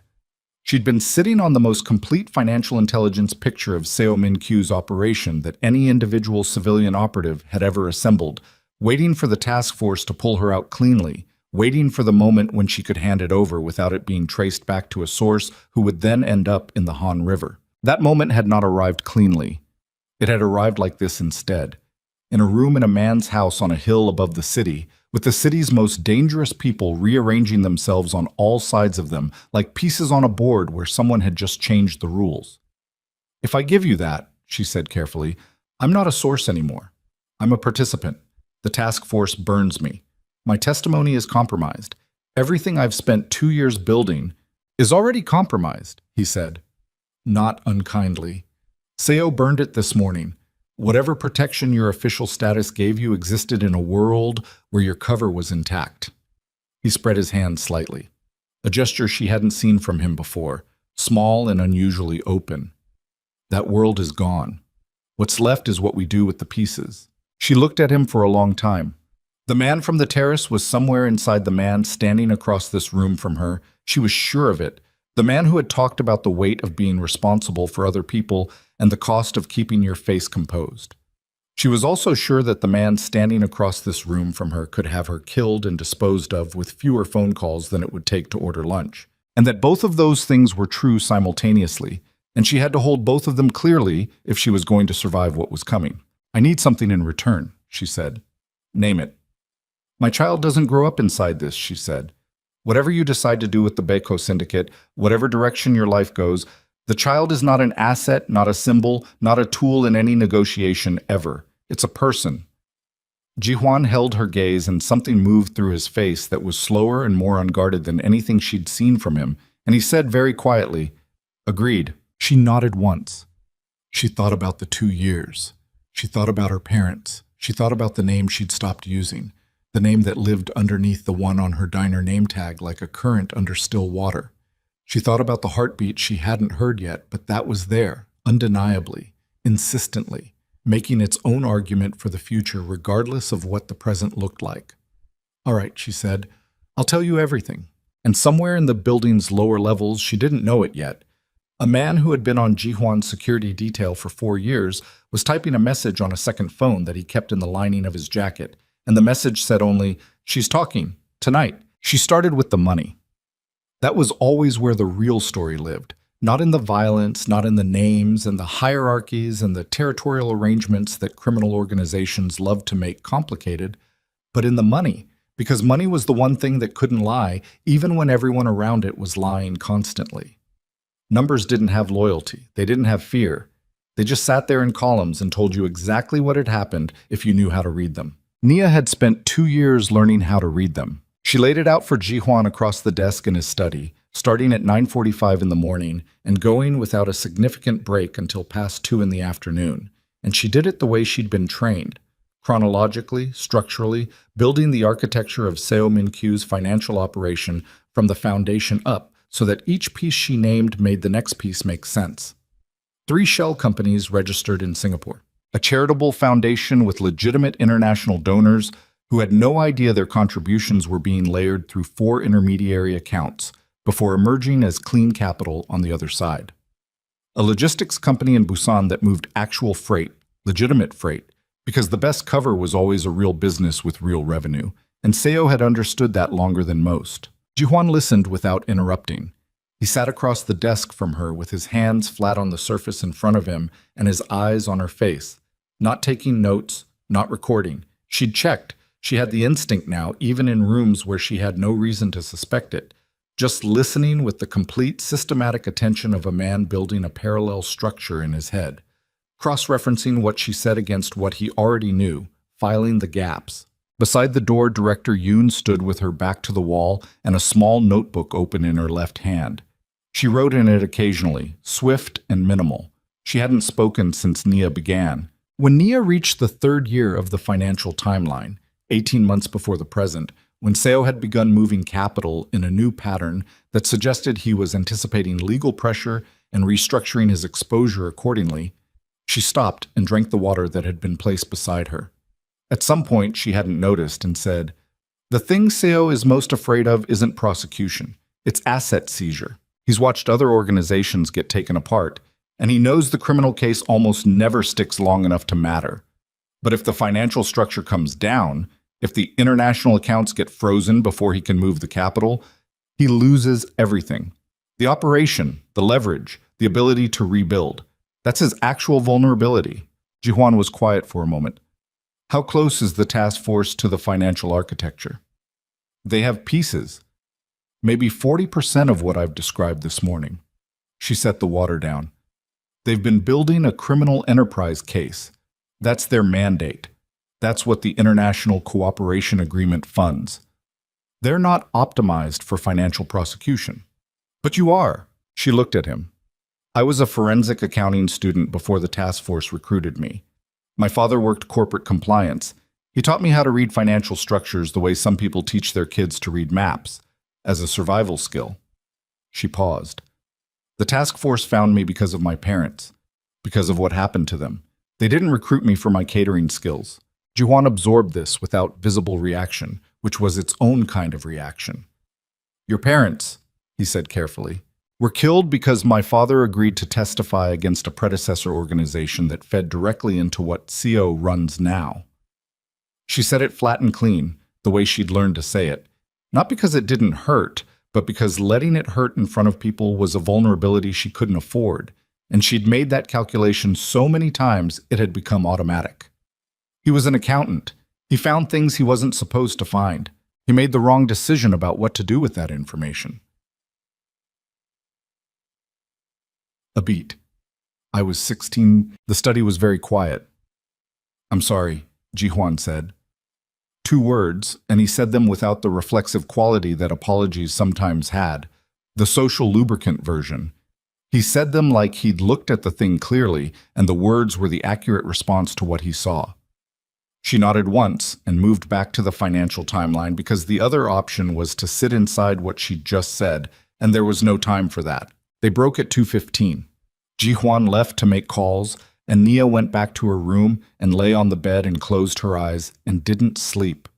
She'd been sitting on the most complete financial intelligence picture of Seo Min-kyu's operation that any individual civilian operative had ever assembled, waiting for the task force to pull her out cleanly, waiting for the moment when she could hand it over without it being traced back to a source who would then end up in the Han River. That moment had not arrived cleanly. It had arrived like this instead, in a room in a man's house on a hill above the city, with the city's most dangerous people rearranging themselves on all sides of them, like pieces on a board where someone had just changed the rules. If I give you that, she said carefully, I'm not a source anymore. I'm a participant. The task force burns me. My testimony is compromised. Everything I've spent 2 years building is already compromised, he said. Not unkindly. Seo burned it this morning. Whatever protection your official status gave you existed in a world where your cover was intact. He spread his hand slightly, a gesture she hadn't seen from him before, small and unusually open. That world is gone. What's left is what we do with the pieces. She looked at him for a long time. The man from the terrace was somewhere inside the man standing across this room from her. She was sure of it. The man who had talked about the weight of being responsible for other people and the cost of keeping your face composed. She was also sure that the man standing across this room from her could have her killed and disposed of with fewer phone calls than it would take to order lunch, and that both of those things were true simultaneously, and she had to hold both of them clearly if she was going to survive what was coming. I need something in return, she said. Name it. My child doesn't grow up inside this, she said. Whatever you decide to do with the Baeko Syndicate, whatever direction your life goes, the child is not an asset, not a symbol, not a tool in any negotiation ever. It's a person. Ji-hwan held her gaze and something moved through his face that was slower and more unguarded than anything she'd seen from him, and he said very quietly, Agreed. She nodded once. She thought about the 2 years. She thought about her parents. She thought about the name she'd stopped using. The name that lived underneath the one on her diner name tag like a current under still water. She thought about the heartbeat she hadn't heard yet, but that was there, undeniably. insistently, making its own argument for the future regardless of what the present looked like. "All right," she said, "I'll tell you everything." And somewhere in the building's lower levels, she didn't know it yet, a man who had been on Jihuan's security detail for 4 years was typing a message on a second phone that he kept in the lining of his jacket, and the message said only, "She's talking, tonight." She started with the money. That was always where the real story lived, not in the violence, not in the names and the hierarchies and the territorial arrangements that criminal organizations love to make complicated, but in the money, because money was the one thing that couldn't lie, even when everyone around it was lying constantly. Numbers didn't have loyalty. They didn't have fear. They just sat there in columns and told you exactly what had happened if you knew how to read them. Nia had spent 2 years learning how to read them. She laid it out for Jihuan across the desk in his study, starting at 9:45 in the morning and going without a significant break until past 2 in the afternoon. And she did it the way she'd been trained, chronologically, structurally, building the architecture of Seo Min-kyu's financial operation from the foundation up, so that each piece she named made the next piece make sense. 3 shell companies registered in Singapore, a charitable foundation with legitimate international donors who had no idea their contributions were being layered through 4 intermediary accounts before emerging as clean capital on the other side. A logistics company in Busan that moved actual freight, legitimate freight, because the best cover was always a real business with real revenue, and Seo had understood that longer than most. Jihuan listened without interrupting. He sat across the desk from her with his hands flat on the surface in front of him and his eyes on her face, not taking notes, not recording. She'd checked. She had the instinct now, even in rooms where she had no reason to suspect it, just listening with the complete systematic attention of a man building a parallel structure in his head, cross-referencing what she said against what he already knew, filing the gaps. Beside the door, Director Yoon stood with her back to the wall and a small notebook open in her left hand. She wrote in it occasionally, swift and minimal. She hadn't spoken since Nia began. When Nia reached the 3rd year of the financial timeline, 18 months before the present, when Seo had begun moving capital in a new pattern that suggested he was anticipating legal pressure and restructuring his exposure accordingly, she stopped and drank the water that had been placed beside her. At some point, she hadn't noticed and said, "The thing Seo is most afraid of isn't prosecution. It's asset seizure. He's watched other organizations get taken apart, and he knows the criminal case almost never sticks long enough to matter. But if the financial structure comes down, if the international accounts get frozen before he can move the capital, he loses everything. The operation, the leverage, the ability to rebuild. That's his actual vulnerability." Jihuan was quiet for a moment. "How close is the task force to the financial architecture?" "They have pieces. Maybe 40% of what I've described this morning." She set the water down. "They've been building a criminal enterprise case. That's their mandate. That's what the International Cooperation Agreement funds. They're not optimized for financial prosecution." "But you are." She looked at him. "I was a forensic accounting student before the task force recruited me. My father worked corporate compliance. He taught me how to read financial structures the way some people teach their kids to read maps, as a survival skill." She paused. "The task force found me because of my parents, because of what happened to them. They didn't recruit me for my catering skills." Jihuan absorbed this without visible reaction, which was its own kind of reaction. "Your parents," he said carefully, "were killed because my father agreed to testify against a predecessor organization that fed directly into what Seo runs now." She said it flat and clean, the way she'd learned to say it, not because it didn't hurt, but because letting it hurt in front of people was a vulnerability she couldn't afford, and she'd made that calculation so many times it had become automatic. He was an accountant. He found things he wasn't supposed to find. He made the wrong decision about what to do with that information. A beat. "I was 16. The study was very quiet." "I'm sorry," Jihuan said. 2 words, and he said them without the reflexive quality that apologies sometimes had, the social lubricant version. He said them like he'd looked at the thing clearly, and the words were the accurate response to what he saw. She nodded once and moved back to the financial timeline because the other option was to sit inside what she'd just said, and there was no time for that. They broke at 2:15. Jihuan left to make calls, and Nia went back to her room and lay on the bed and closed her eyes and didn't sleep.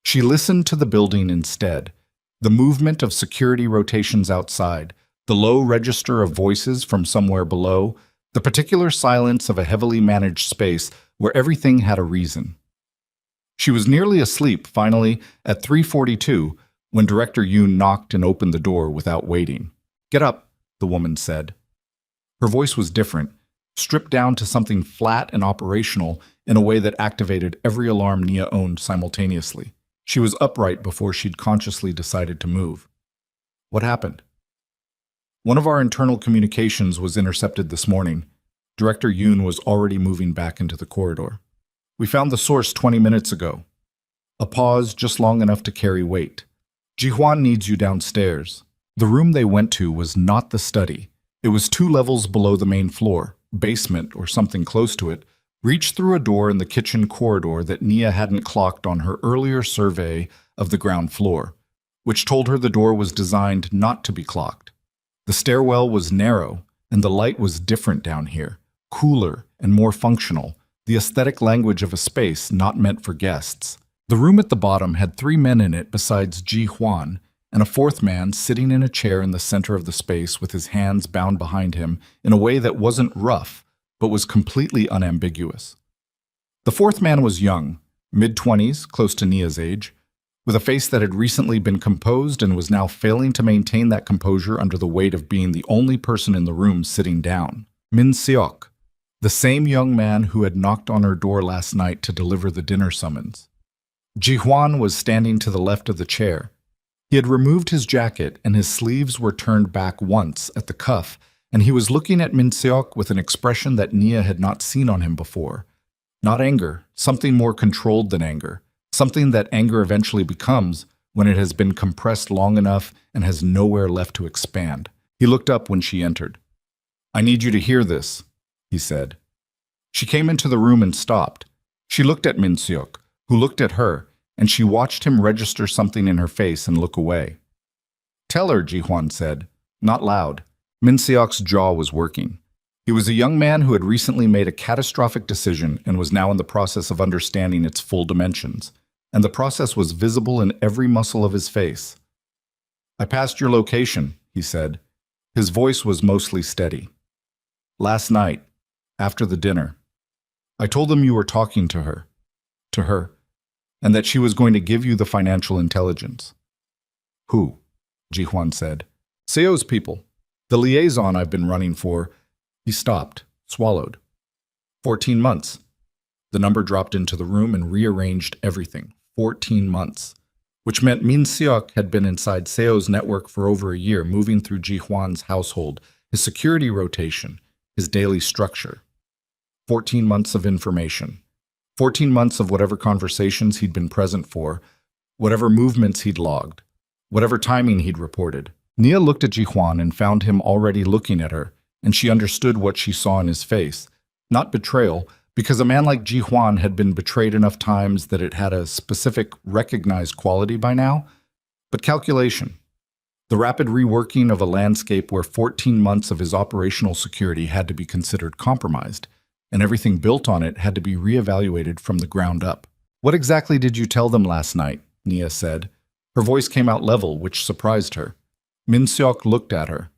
She listened to the building instead, the movement of security rotations outside, the low register of voices from somewhere below, the particular silence of a heavily managed space where everything had a reason. She was nearly asleep, finally, at 3:42, when Director Yoon knocked and opened the door without waiting. "Get up," the woman said. Her voice was different, stripped down to something flat and operational in a way that activated every alarm Nia owned simultaneously. She was upright before she'd consciously decided to move. "What happened?" "One of our internal communications was intercepted this morning." Director Yoon was already moving back into the corridor. "We found the source 20 minutes ago." A pause just long enough to carry weight. "Ji-hwan needs you downstairs." The room they went to was not the study. It was 2 levels below the main floor, basement or something close to it, reached through a door in the kitchen corridor that Nia hadn't clocked on her earlier survey of the ground floor, which told her the door was designed not to be clocked. The stairwell was narrow, and the light was different down here, cooler and more functional, the aesthetic language of a space not meant for guests. The room at the bottom had 3 men in it besides Ji-hwan, and a 4th man sitting in a chair in the center of the space with his hands bound behind him in a way that wasn't rough, but was completely unambiguous. The 4th man was young, mid-20s, close to Nia's age, with a face that had recently been composed and was now failing to maintain that composure under the weight of being the only person in the room sitting down. Min Seok, the same young man who had knocked on her door last night to deliver the dinner summons. Ji-hwan was standing to the left of the chair. He had removed his jacket and his sleeves were turned back once at the cuff, and he was looking at Min Seok with an expression that Nia had not seen on him before. Not anger, something more controlled than anger, something that anger eventually becomes when it has been compressed long enough and has nowhere left to expand. He looked up when she entered. "I need you to hear this," he said. She came into the room and stopped. She looked at Min Seok, who looked at her, and she watched him register something in her face and look away. "Tell her," Ji-hwan said, not loud. Min Seok's jaw was working. He was a young man who had recently made a catastrophic decision and was now in the process of understanding its full dimensions, and the process was visible in every muscle of his face. "I passed your location," he said. His voice was mostly steady. "Last night, after the dinner, I told them you were talking to her, and that she was going to give you the financial intelligence." "Who?" Ji-hwan said. "Seo's people. The liaison I've been running for." He stopped, swallowed. 14 months. The number dropped into the room and rearranged everything. 14 months. Which meant Min Seok had been inside Seo's network for over a year, moving through Ji-hwan's household, his security rotation, his daily structure. 14 months of information. 14 months of whatever conversations he'd been present for, whatever movements he'd logged, whatever timing he'd reported. Nia looked at Ji-hwan and found him already looking at her, and she understood what she saw in his face. Not betrayal, because a man like Ji-hwan had been betrayed enough times that it had a specific recognized quality by now, but calculation. The rapid reworking of a landscape where 14 months of his operational security had to be considered compromised, and everything built on it had to be reevaluated from the ground up. "What exactly did you tell them last night?" Nia said. Her voice came out level, which surprised her. Min Seok looked at her.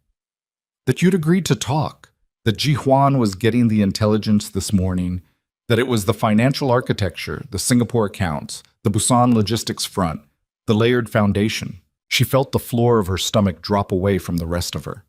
"That you'd agreed to talk, that Ji-hwan was getting the intelligence this morning, that it was the financial architecture, the Singapore accounts, the Busan logistics front, the layered foundation." She felt the floor of her stomach drop away from the rest of her.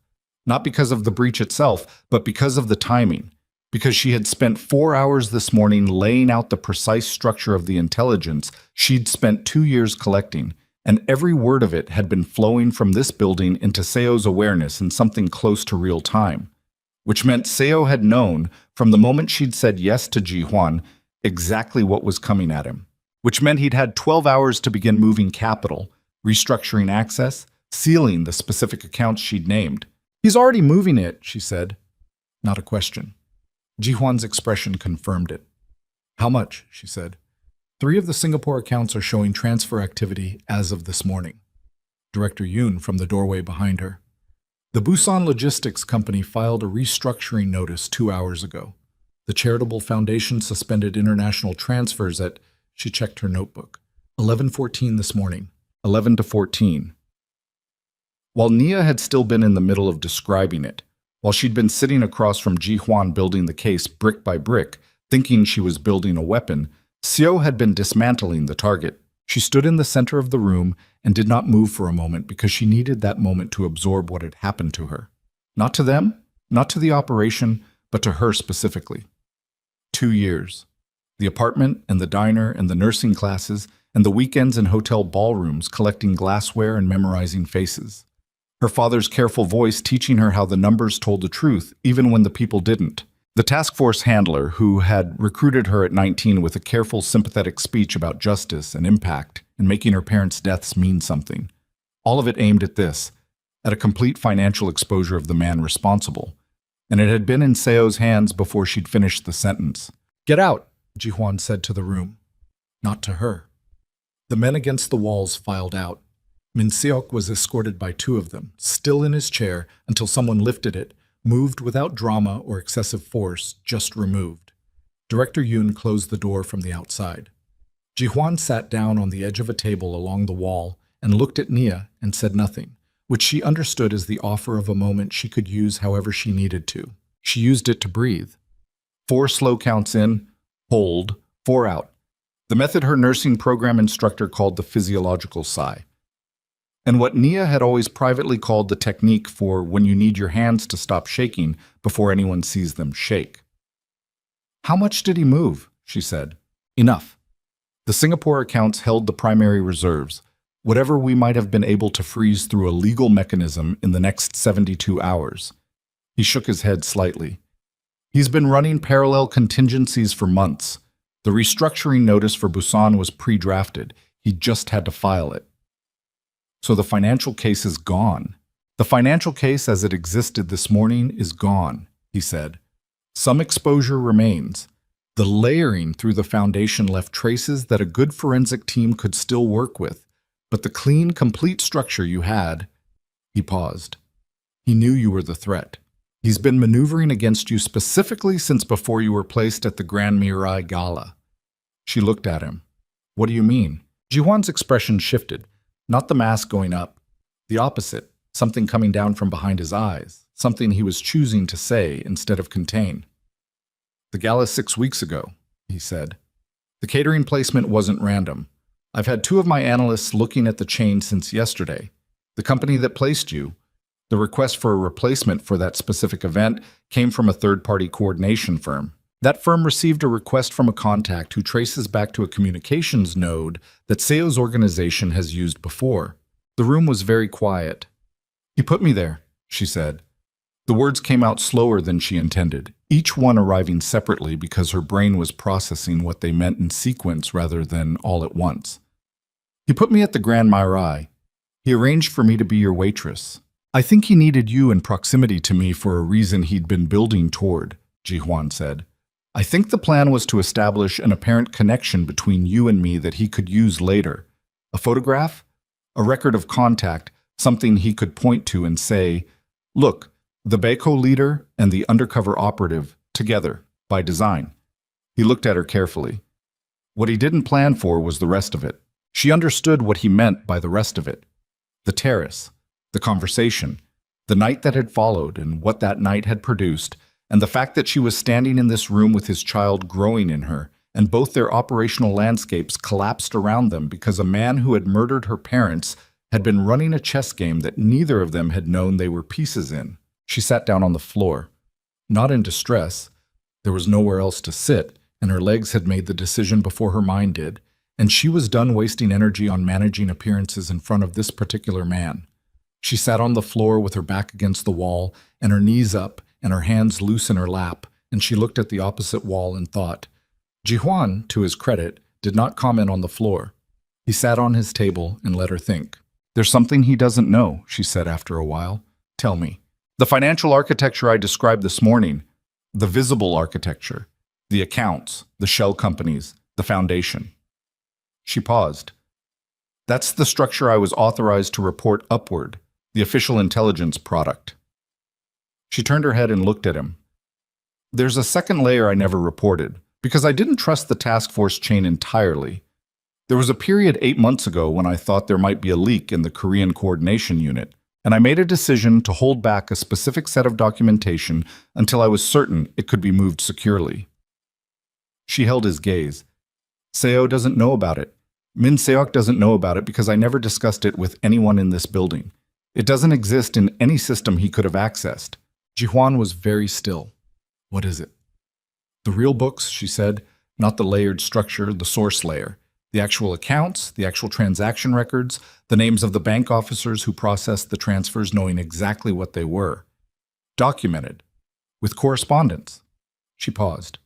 Not because of the breach itself, but because of the timing. Because she had spent 4 hours this morning laying out the precise structure of the intelligence she'd spent 2 years collecting, and every word of it had been flowing from this building into Seo's awareness in something close to real time. Which meant Seo had known, from the moment she'd said yes to Ji-hwan, exactly what was coming at him. Which meant he'd had 12 hours to begin moving capital, restructuring access, sealing the specific accounts she'd named. "He's already moving it," she said. Not a question. Ji-hwan's expression confirmed it. "How much?" she said. 3 of the Singapore accounts are showing transfer activity as of this morning." Director Yoon from the doorway behind her. "The Busan Logistics Company filed a restructuring notice 2 hours ago. The charitable foundation suspended international transfers at, she checked her notebook, 11:14 this morning. 11 to 14. While Nia had still been in the middle of describing it, while she'd been sitting across from Ji Huan building the case brick by brick, thinking she was building a weapon, Xiao had been dismantling the target. She stood in the center of the room and did not move for a moment because she needed that moment to absorb what had happened to her. Not to them, not to the operation, but to her specifically. 2 years. The apartment and the diner and the nursing classes and the weekends in hotel ballrooms collecting glassware and memorizing faces. Her father's careful voice teaching her how the numbers told the truth, even when the people didn't. The task force handler, who had recruited her at 19 with a careful, sympathetic speech about justice and impact and making her parents' deaths mean something. All of it aimed at this, at a complete financial exposure of the man responsible. And it had been in Seo's hands before she'd finished the sentence. "Get out," Ji Huan said to the room. Not to her. The men against the walls filed out. Min Seok was escorted by 2 of them, still in his chair until someone lifted it, moved without drama or excessive force, just removed. Director Yoon closed the door from the outside. Ji Huan sat down on the edge of a table along the wall and looked at Nia and said nothing, which she understood as the offer of a moment she could use however she needed to. She used it to breathe. 4 slow counts in, hold, 4 out. The method her nursing program instructor called the physiological sigh. And what Nia had always privately called the technique for when you need your hands to stop shaking before anyone sees them shake. "How much did he move?" she said. "Enough. The Singapore accounts held the primary reserves, whatever we might have been able to freeze through a legal mechanism in the next 72 hours. He shook his head slightly. "He's been running parallel contingencies for months. The restructuring notice for Busan was pre-drafted. He just had to file it. So the financial case is gone. The financial case as it existed this morning is gone," he said. "Some exposure remains. The layering through the foundation left traces that a good forensic team could still work with, but the clean, complete structure you had..." He paused. "He knew you were the threat. He's been maneuvering against you specifically since before you were placed at the Grand Mirai Gala." She looked at him. "What do you mean?" Ji Huan's expression shifted. Not the mask going up. The opposite, something coming down from behind his eyes, something he was choosing to say instead of contain. "The gala 6 weeks ago," he said. "The catering placement wasn't random. I've had 2 of my analysts looking at the chain since yesterday. The company that placed you, the request for a replacement for that specific event came from a third-party coordination firm. That firm received a request from a contact who traces back to a communications node that Seo's organization has used before. The room was very quiet. "He put me there," she said. The words came out slower than she intended, each one arriving separately because her brain was processing what they meant in sequence rather than all at once. "He put me at the Grand Mirai. He arranged for me to be your waitress. I think he needed you in proximity to me for a reason he'd been building toward," Ji Huan said. "I think the plan was to establish an apparent connection between you and me that he could use later. A photograph? A record of contact, something he could point to and say, 'Look, the Baeko leader and the undercover operative, together, by design.'" He looked at her carefully. What he didn't plan for was the rest of it. She understood what he meant by the rest of it. The terrace, the conversation, the night that had followed and what that night had produced, and the fact that she was standing in this room with his child growing in her, and both their operational landscapes collapsed around them because a man who had murdered her parents had been running a chess game that neither of them had known they were pieces in. She sat down on the floor. Not in distress. There was nowhere else to sit, and her legs had made the decision before her mind did, and she was done wasting energy on managing appearances in front of this particular man. She sat on the floor with her back against the wall and her knees up and her hands loose in her lap, and she looked at the opposite wall and thought. Ji Huan, to his credit, did not comment on the floor. He sat on his table and let her think. "There's something he doesn't know," she said after a while. "Tell me." "The financial architecture I described this morning, the visible architecture, the accounts, the shell companies, the foundation." She paused. "That's the structure I was authorized to report upward, the official intelligence product." She turned her head and looked at him. There's a second layer I never reported, because I didn't trust the task force chain entirely. There was a period 8 months ago when I thought there might be a leak in the Korean coordination unit, and I made a decision to hold back a specific set of documentation until I was certain it could be moved securely. She held his gaze. Seo doesn't know about it. Min Seok doesn't know about it because I never discussed it with anyone in this building. It doesn't exist in any system he could have accessed. Ji-hwan was very still. What is it? The real books, she said, not the layered structure, the source layer. The actual accounts, the actual transaction records, the names of the bank officers who processed the transfers knowing exactly what they were. Documented. With correspondence. She paused.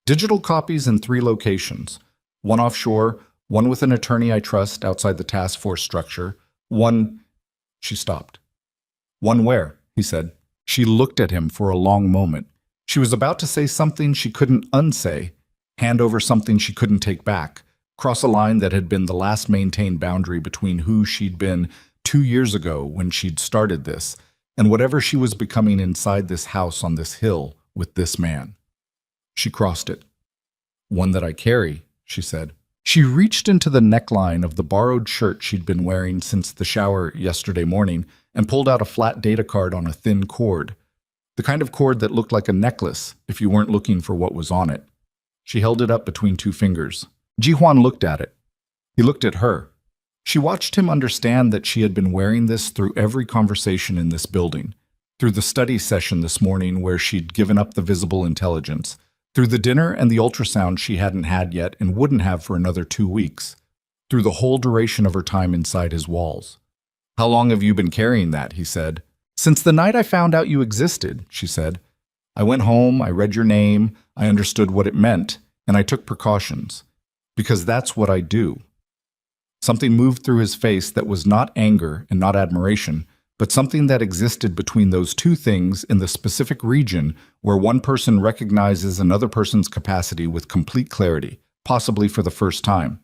Digital copies in 3 locations. One offshore, one with an attorney I trust outside the task force structure, one... She stopped. One where? He said. She looked at him for a long moment. She was about to say something she couldn't unsay, hand over something she couldn't take back, cross a line that had been the last maintained boundary between who she'd been 2 years ago when she'd started this, and whatever she was becoming inside this house on this hill with this man. She crossed it. One that I carry, she said. She reached into the neckline of the borrowed shirt she'd been wearing since the shower yesterday morning and pulled out a flat data card on a thin cord. The kind of cord that looked like a necklace if you weren't looking for what was on it. She held it up between 2 fingers. Ji-hwan looked at it. He looked at her. She watched him understand that she had been wearing this through every conversation in this building, through the study session this morning where she'd given up the visible intelligence, through the dinner and the ultrasound she hadn't had yet and wouldn't have for another 2 weeks, through the whole duration of her time inside his walls. How long have you been carrying that? He said. Since the night I found out you existed, she said. I went home, I read your name, I understood what it meant, and I took precautions. Because that's what I do. Something moved through his face that was not anger and not admiration, but something that existed between those 2 things in the specific region where one person recognizes another person's capacity with complete clarity, possibly for the first time.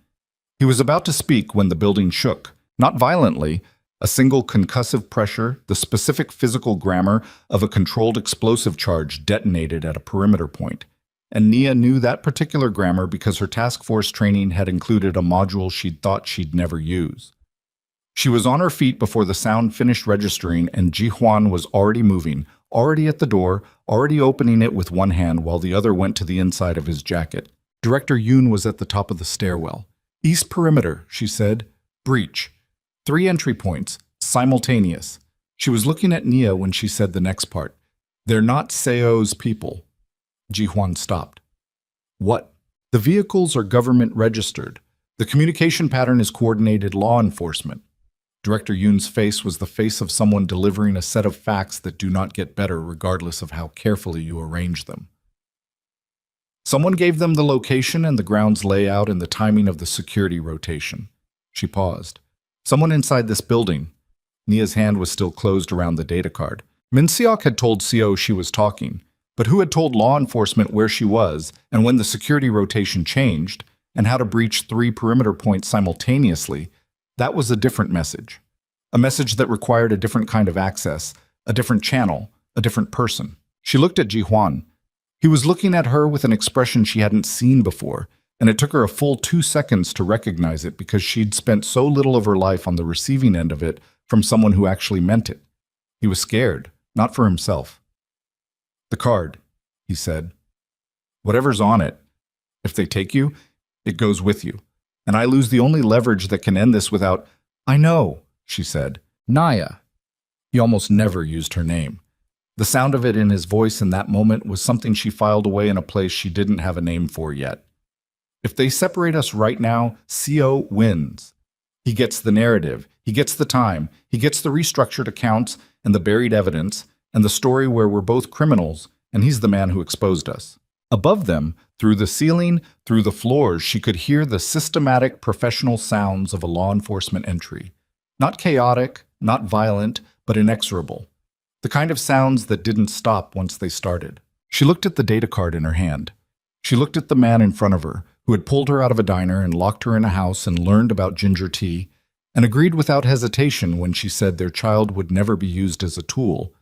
He was about to speak when the building shook, not violently, a single concussive pressure, the specific physical grammar of a controlled explosive charge detonated at a perimeter point. And Nia knew that particular grammar because her task force training had included a module she'd thought she'd never use. She was on her feet before the sound finished registering, and Ji-hwan was already moving, already at the door, already opening it with one hand while the other went to the inside of his jacket. Director Yoon was at the top of the stairwell. East perimeter, she said. Breach. 3 entry points. Simultaneous. She was looking at Nia when she said the next part. They're not Seo's people. Ji-hwan stopped. What? The vehicles are government registered. The communication pattern is coordinated law enforcement. Director Yoon's face was the face of someone delivering a set of facts that do not get better regardless of how carefully you arrange them. Someone gave them the location and the ground's layout and the timing of the security rotation. She paused. Someone inside this building. Nia's hand was still closed around the data card. Min Seok had told Seo she was talking, but who had told law enforcement where she was and when the security rotation changed, and how to breach 3 perimeter points simultaneously, that was a different message. A message that required a different kind of access, a different channel, a different person. She looked at Ji-hwan. He was looking at her with an expression she hadn't seen before, and it took her a full 2 seconds to recognize it because she'd spent so little of her life on the receiving end of it from someone who actually meant it. He was scared, not for himself. The card, he said. Whatever's on it, if they take you, it goes with you. And I lose the only leverage that can end this without, I know, she said. Naya. He almost never used her name. The sound of it in his voice in that moment was something she filed away in a place she didn't have a name for yet. If they separate us right now, Seo wins. He gets the narrative, he gets the time, he gets the restructured accounts and the buried evidence, and the story where we're both criminals, and he's the man who exposed us. Above them, through the ceiling, through the floors, she could hear the systematic, professional sounds of a law enforcement entry. Not chaotic, not violent, but inexorable. The kind of sounds that didn't stop once they started. She looked at the data card in her hand. She looked at the man in front of her, who had pulled her out of a diner and locked her in a house and learned about ginger tea, and agreed without hesitation when she said their child would never be used as a tool,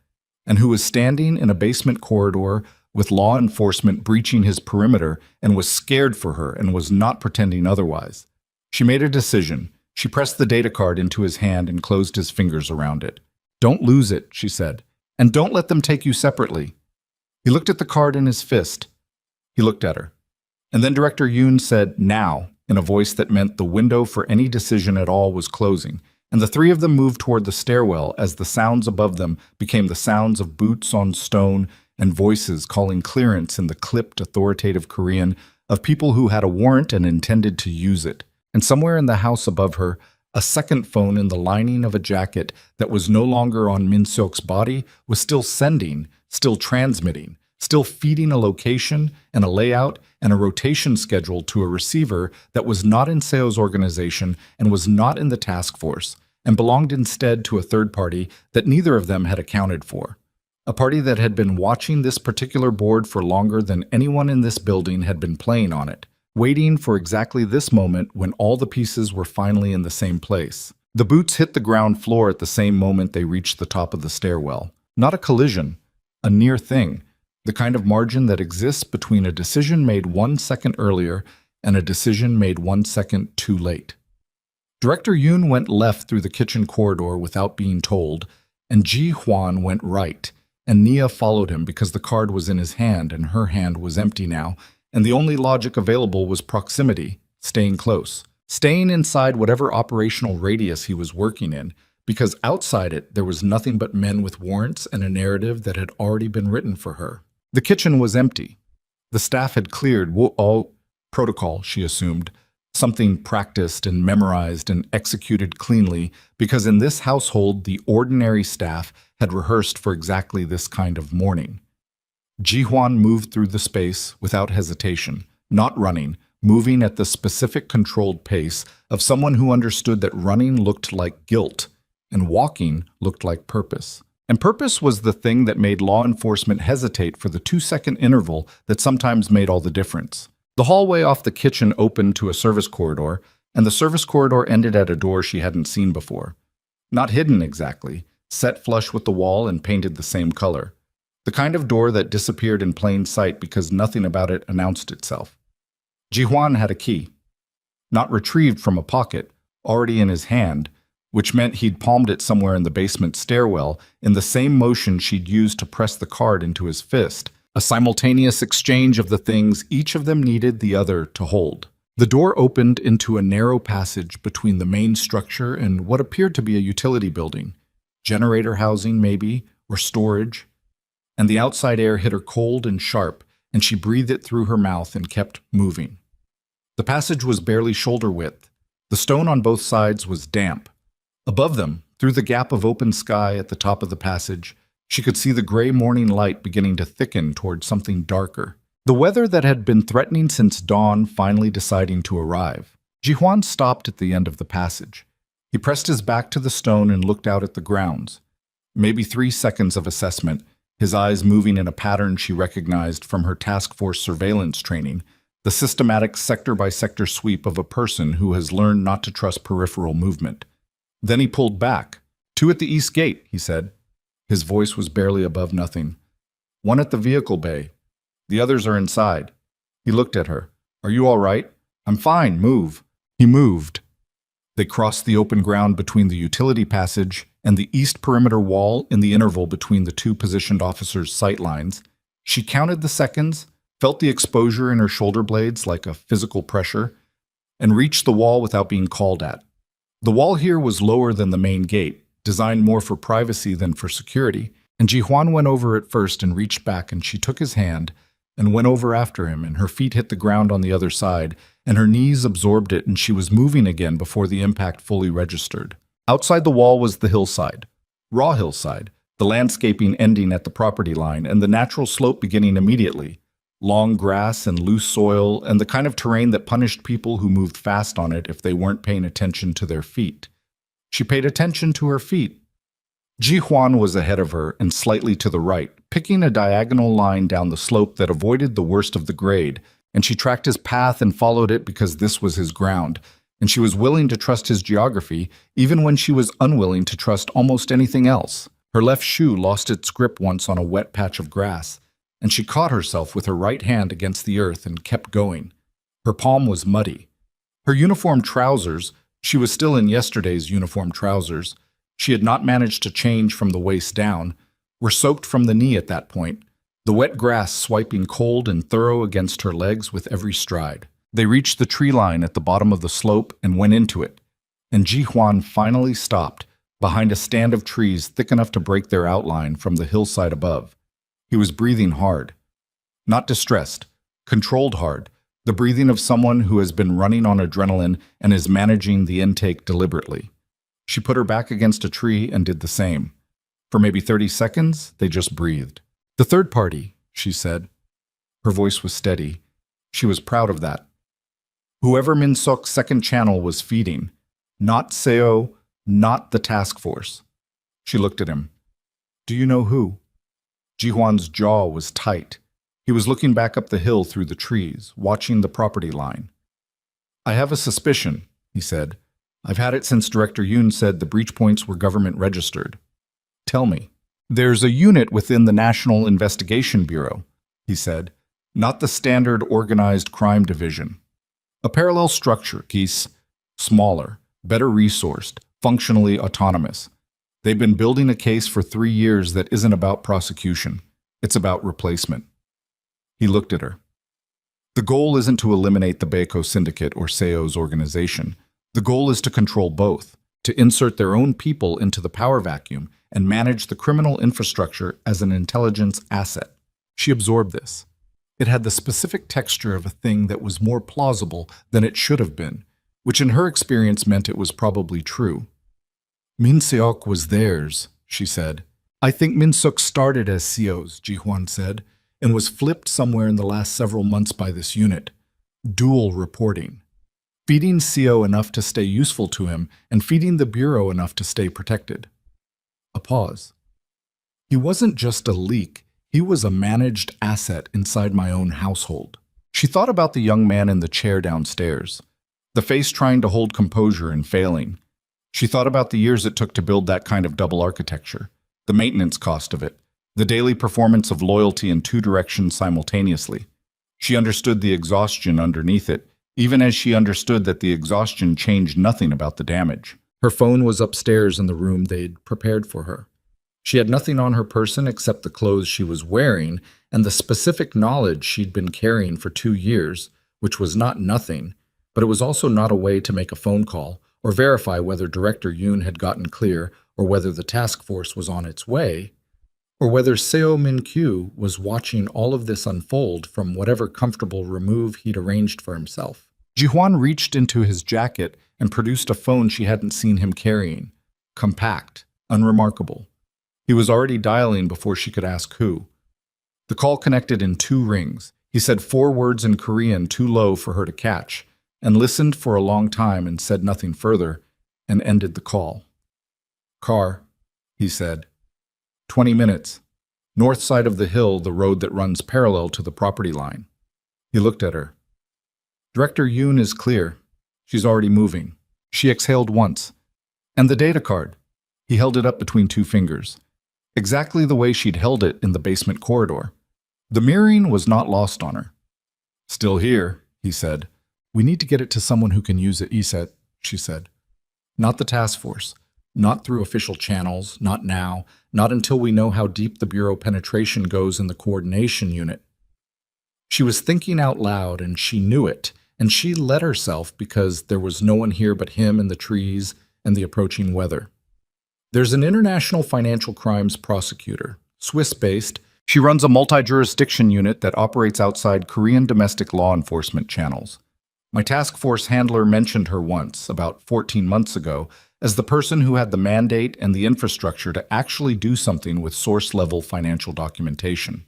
and who was standing in a basement corridor with law enforcement breaching his perimeter and was scared for her and was not pretending otherwise. She made a decision. She pressed the data card into his hand and closed his fingers around it. "Don't lose it," she said, "and don't let them take you separately." He looked at the card in his fist. He looked at her. And then Director Yoon said, "Now," in a voice that meant the window for any decision at all was closing, and the three of them moved toward the stairwell as the sounds above them became the sounds of boots on stone and voices calling clearance in the clipped, authoritative Korean of people who had a warrant and intended to use it. And somewhere in the house above her, a second phone in the lining of a jacket that was no longer on Min Seok's body was still sending, still transmitting, still feeding a location and a layout and a rotation schedule to a receiver that was not in Seo's organization and was not in the task force, and belonged instead to a third party that neither of them had accounted for. A party that had been watching this particular board for longer than anyone in this building had been playing on it, waiting for exactly this moment when all the pieces were finally in the same place. The boots hit the ground floor at the same moment they reached the top of the stairwell. Not a collision, a near thing, the kind of margin that exists between a decision made 1 second earlier and a decision made 1 second too late. Director Yoon went left through the kitchen corridor without being told, and Ji Hwan went right, and Nia followed him because the card was in his hand and her hand was empty now, and the only logic available was proximity, staying close, staying inside whatever operational radius he was working in, because outside it there was nothing but men with warrants and a narrative that had already been written for her. The kitchen was empty. The staff had cleared all protocol, she assumed, something practiced and memorized and executed cleanly, because in this household the ordinary staff had rehearsed for exactly this kind of morning. Ji-hwan moved through the space without hesitation, not running, moving at the specific controlled pace of someone who understood that running looked like guilt and walking looked like purpose. And purpose was the thing that made law enforcement hesitate for the 2-second interval that sometimes made all the difference. The hallway off the kitchen opened to a service corridor, and the service corridor ended at a door she hadn't seen before. Not hidden exactly, set flush with the wall and painted the same color. The kind of door that disappeared in plain sight because nothing about it announced itself. Ji-hwan had a key. Not retrieved from a pocket, already in his hand, which meant he'd palmed it somewhere in the basement stairwell in the same motion she'd used to press the card into his fist, a simultaneous exchange of the things each of them needed the other to hold. The door opened into a narrow passage between the main structure and what appeared to be a utility building, generator housing maybe, or storage, and the outside air hit her cold and sharp, and she breathed it through her mouth and kept moving. The passage was barely shoulder width. The stone on both sides was damp. Above them, through the gap of open sky at the top of the passage, she could see the gray morning light beginning to thicken toward something darker. The weather that had been threatening since dawn finally deciding to arrive. Ji-hwan stopped at the end of the passage. He pressed his back to the stone and looked out at the grounds. Maybe 3 seconds of assessment, his eyes moving in a pattern she recognized from her task force surveillance training, the systematic sector-by-sector sweep of a person who has learned not to trust peripheral movement. Then he pulled back. 2 at the east gate, he said. His voice was barely above nothing. 1 at the vehicle bay. The others are inside. He looked at her. Are you all right? I'm fine, move. He moved. They crossed the open ground between the utility passage and the east perimeter wall in the interval between the 2 positioned officers' sight lines. She counted the seconds, felt the exposure in her shoulder blades like a physical pressure, and reached the wall without being called at. The wall here was lower than the main gate, designed more for privacy than for security, and Ji-hwan went over it first and reached back, and she took his hand and went over after him, and her feet hit the ground on the other side, and her knees absorbed it, and she was moving again before the impact fully registered. Outside the wall was the hillside, raw hillside, the landscaping ending at the property line, and the natural slope beginning immediately. Long grass and loose soil, and the kind of terrain that punished people who moved fast on it if they weren't paying attention to their feet. She paid attention to her feet. Ji-hwan was ahead of her and slightly to the right, picking a diagonal line down the slope that avoided the worst of the grade, and she tracked his path and followed it because this was his ground, and she was willing to trust his geography even when she was unwilling to trust almost anything else. Her left shoe lost its grip once on a wet patch of grass, and she caught herself with her right hand against the earth and kept going. Her palm was muddy. Her uniform trousers, she was still in yesterday's uniform trousers, she had not managed to change from the waist down, were soaked from the knee at that point, the wet grass swiping cold and thorough against her legs with every stride. They reached the tree line at the bottom of the slope and went into it, and Ji Huan finally stopped behind a stand of trees thick enough to break their outline from the hillside above. He was breathing hard. Not distressed, controlled hard, the breathing of someone who has been running on adrenaline and is managing the intake deliberately. She put her back against a tree and did the same. For maybe 30 seconds, they just breathed. "The third party," she said. Her voice was steady. She was proud of that. Whoever Min Sok's second channel was feeding, not Seo, not the task force. She looked at him. "Do you know who?" Ji Huan's jaw was tight. He was looking back up the hill through the trees, watching the property line. "I have a suspicion," he said. "I've had it since Director Yoon said the breach points were government registered." "Tell me." "There's a unit within the National Investigation Bureau," he said, "not the standard organized crime division. A parallel structure, Geese, smaller, better resourced, functionally autonomous. They've been building a case for 3 years that isn't about prosecution. It's about replacement." He looked at her. "The goal isn't to eliminate the Baeko Syndicate or Seo's organization. The goal is to control both, to insert their own people into the power vacuum and manage the criminal infrastructure as an intelligence asset." She absorbed this. It had the specific texture of a thing that was more plausible than it should have been, which in her experience meant it was probably true. "Min Seok was theirs," she said. "I think Min Seok started as Seo's," Ji Huan said, "and was flipped somewhere in the last several months by this unit. Dual reporting. Feeding Seo enough to stay useful to him, and feeding the Bureau enough to stay protected." A pause. "He wasn't just a leak. He was a managed asset inside my own household." She thought about the young man in the chair downstairs, the face trying to hold composure and failing. She thought about the years it took to build that kind of double architecture, the maintenance cost of it, the daily performance of loyalty in 2 directions simultaneously. She understood the exhaustion underneath it, even as she understood that the exhaustion changed nothing about the damage. Her phone was upstairs in the room they'd prepared for her. She had nothing on her person except the clothes she was wearing and the specific knowledge she'd been carrying for 2 years, which was not nothing, but it was also not a way to make a phone call or verify whether Director Yoon had gotten clear or whether the task force was on its way, or whether Seo Min-kyu was watching all of this unfold from whatever comfortable remove he'd arranged for himself. Ji Huan reached into his jacket and produced a phone she hadn't seen him carrying. Compact, unremarkable. He was already dialing before she could ask who. The call connected in 2 rings. He said 4 words in Korean too low for her to catch, and listened for a long time and said nothing further, and ended the call. "Car," he said. 20 minutes. North side of the hill, the road that runs parallel to the property line. He looked at her. "Director Yoon is clear. She's already moving." She exhaled once. "And the data card?" He held it up between 2 fingers. Exactly the way she'd held it in the basement corridor. The mirroring was not lost on her. "Still here," he said. "We need to get it to someone who can use it, Iset," she said. "Not the task force. Not through official channels, not now, not until we know how deep the Bureau penetration goes in the coordination unit." She was thinking out loud, and she knew it, and she let herself because there was no one here but him and the trees and the approaching weather. "There's an international financial crimes prosecutor, Swiss-based. She runs a multi-jurisdiction unit that operates outside Korean domestic law enforcement channels. My task force handler mentioned her once, about 14 months ago, as the person who had the mandate and the infrastructure to actually do something with source-level financial documentation."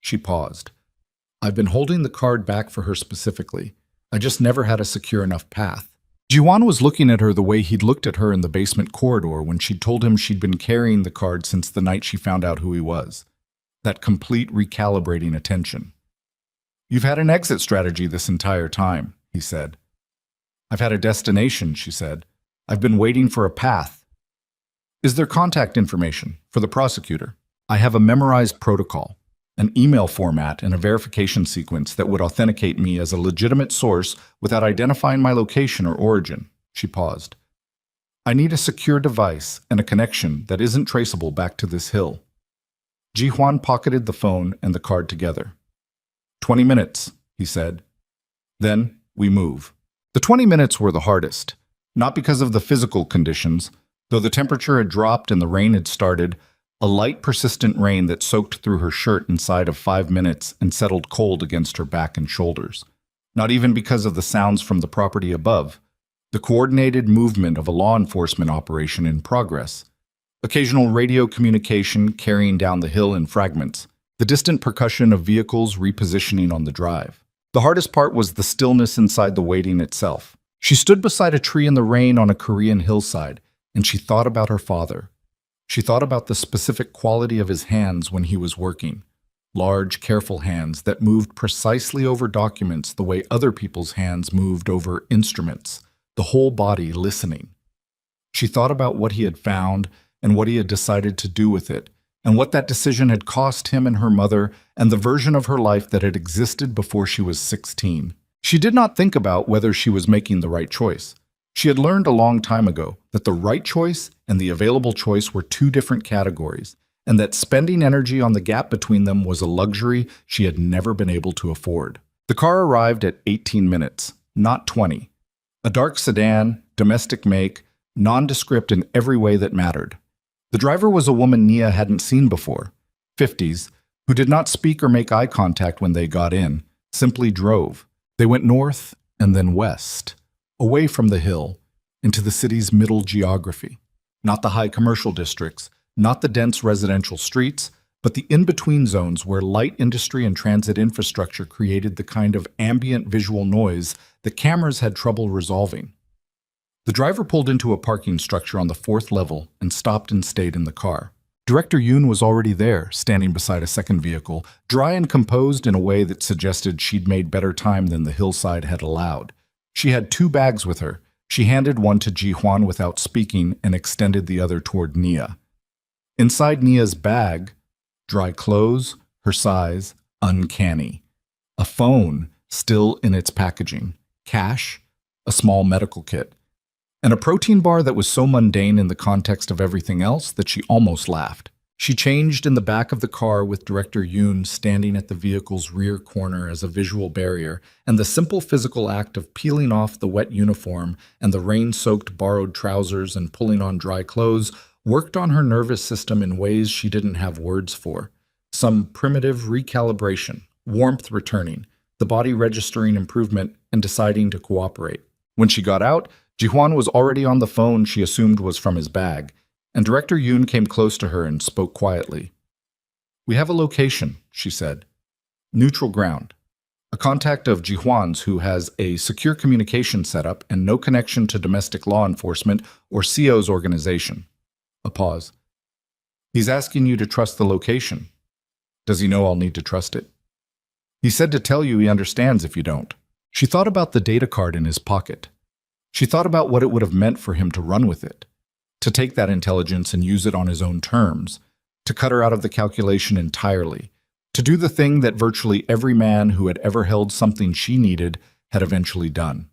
She paused. "I've been holding the card back for her specifically. I just never had a secure enough path." Ji-won was looking at her the way he'd looked at her in the basement corridor when she'd told him she'd been carrying the card since the night she found out who he was. That complete recalibrating attention. "You've had an exit strategy this entire time," he said. "I've had a destination," she said. I've been waiting for a path. Is there contact information for the prosecutor? I have a memorized protocol, an email format, and a verification sequence that would authenticate me as a legitimate source without identifying my location or origin. She paused. I need a secure device and a connection that isn't traceable back to this hill. Ji Huan pocketed the phone and the card together. 20 minutes, he said. Then we move. The 20 minutes were the hardest, not because of the physical conditions. Though the temperature had dropped and the rain had started, a light, persistent rain that soaked through her shirt inside of 5 minutes and settled cold against her back and shoulders. Not even because of the sounds from the property above. The coordinated movement of a law enforcement operation in progress. Occasional radio communication carrying down the hill in fragments. The distant percussion of vehicles repositioning on the drive. The hardest part was the stillness inside the waiting itself. She stood beside a tree in the rain on a Korean hillside, and she thought about her father. She thought about the specific quality of his hands when he was working. Large, careful hands that moved precisely over documents the way other people's hands moved over instruments, the whole body listening. She thought about what he had found and what he had decided to do with it, and what that decision had cost him and her mother and the version of her life that had existed before she was 16. She did not think about whether she was making the right choice. She had learned a long time ago that the right choice and the available choice were two different categories, and that spending energy on the gap between them was a luxury she had never been able to afford. The car arrived at 18 minutes, not 20. A dark sedan, domestic make, nondescript in every way that mattered. The driver was a woman Nia hadn't seen before, 50s, who did not speak or make eye contact when they got in, simply drove. They went north and then west, away from the hill, into the city's middle geography. Not the high commercial districts, not the dense residential streets, but the in-between zones where light industry and transit infrastructure created the kind of ambient visual noise that cameras had trouble resolving. The driver pulled into a parking structure on the 4th level and stopped and stayed in the car. Director Yoon was already there, standing beside a second vehicle, dry and composed in a way that suggested she'd made better time than the hillside had allowed. She had 2 bags with her. She handed one to Ji Huan without speaking and extended the other toward Nia. Inside Nia's bag, dry clothes, her size, uncanny. A phone, still in its packaging. Cash, a small medical kit. And a protein bar that was so mundane in the context of everything else that she almost laughed. She changed in the back of the car with Director Yoon standing at the vehicle's rear corner as a visual barrier, and the simple physical act of peeling off the wet uniform and the rain-soaked borrowed trousers and pulling on dry clothes worked on her nervous system in ways she didn't have words for. Some primitive recalibration, warmth returning, the body registering improvement and deciding to cooperate. When she got out, Ji Huan was already on the phone she assumed was from his bag, and Director Yoon came close to her and spoke quietly. "We have a location," she said. "Neutral ground. A contact of Ji Huan's who has a secure communication setup and no connection to domestic law enforcement or CO's organization." A pause. "He's asking you to trust the location. Does he know I'll need to trust it?" "He said to tell you he understands if you don't." She thought about the data card in his pocket. She thought about what it would have meant for him to run with it, to take that intelligence and use it on his own terms, to cut her out of the calculation entirely, to do the thing that virtually every man who had ever held something she needed had eventually done.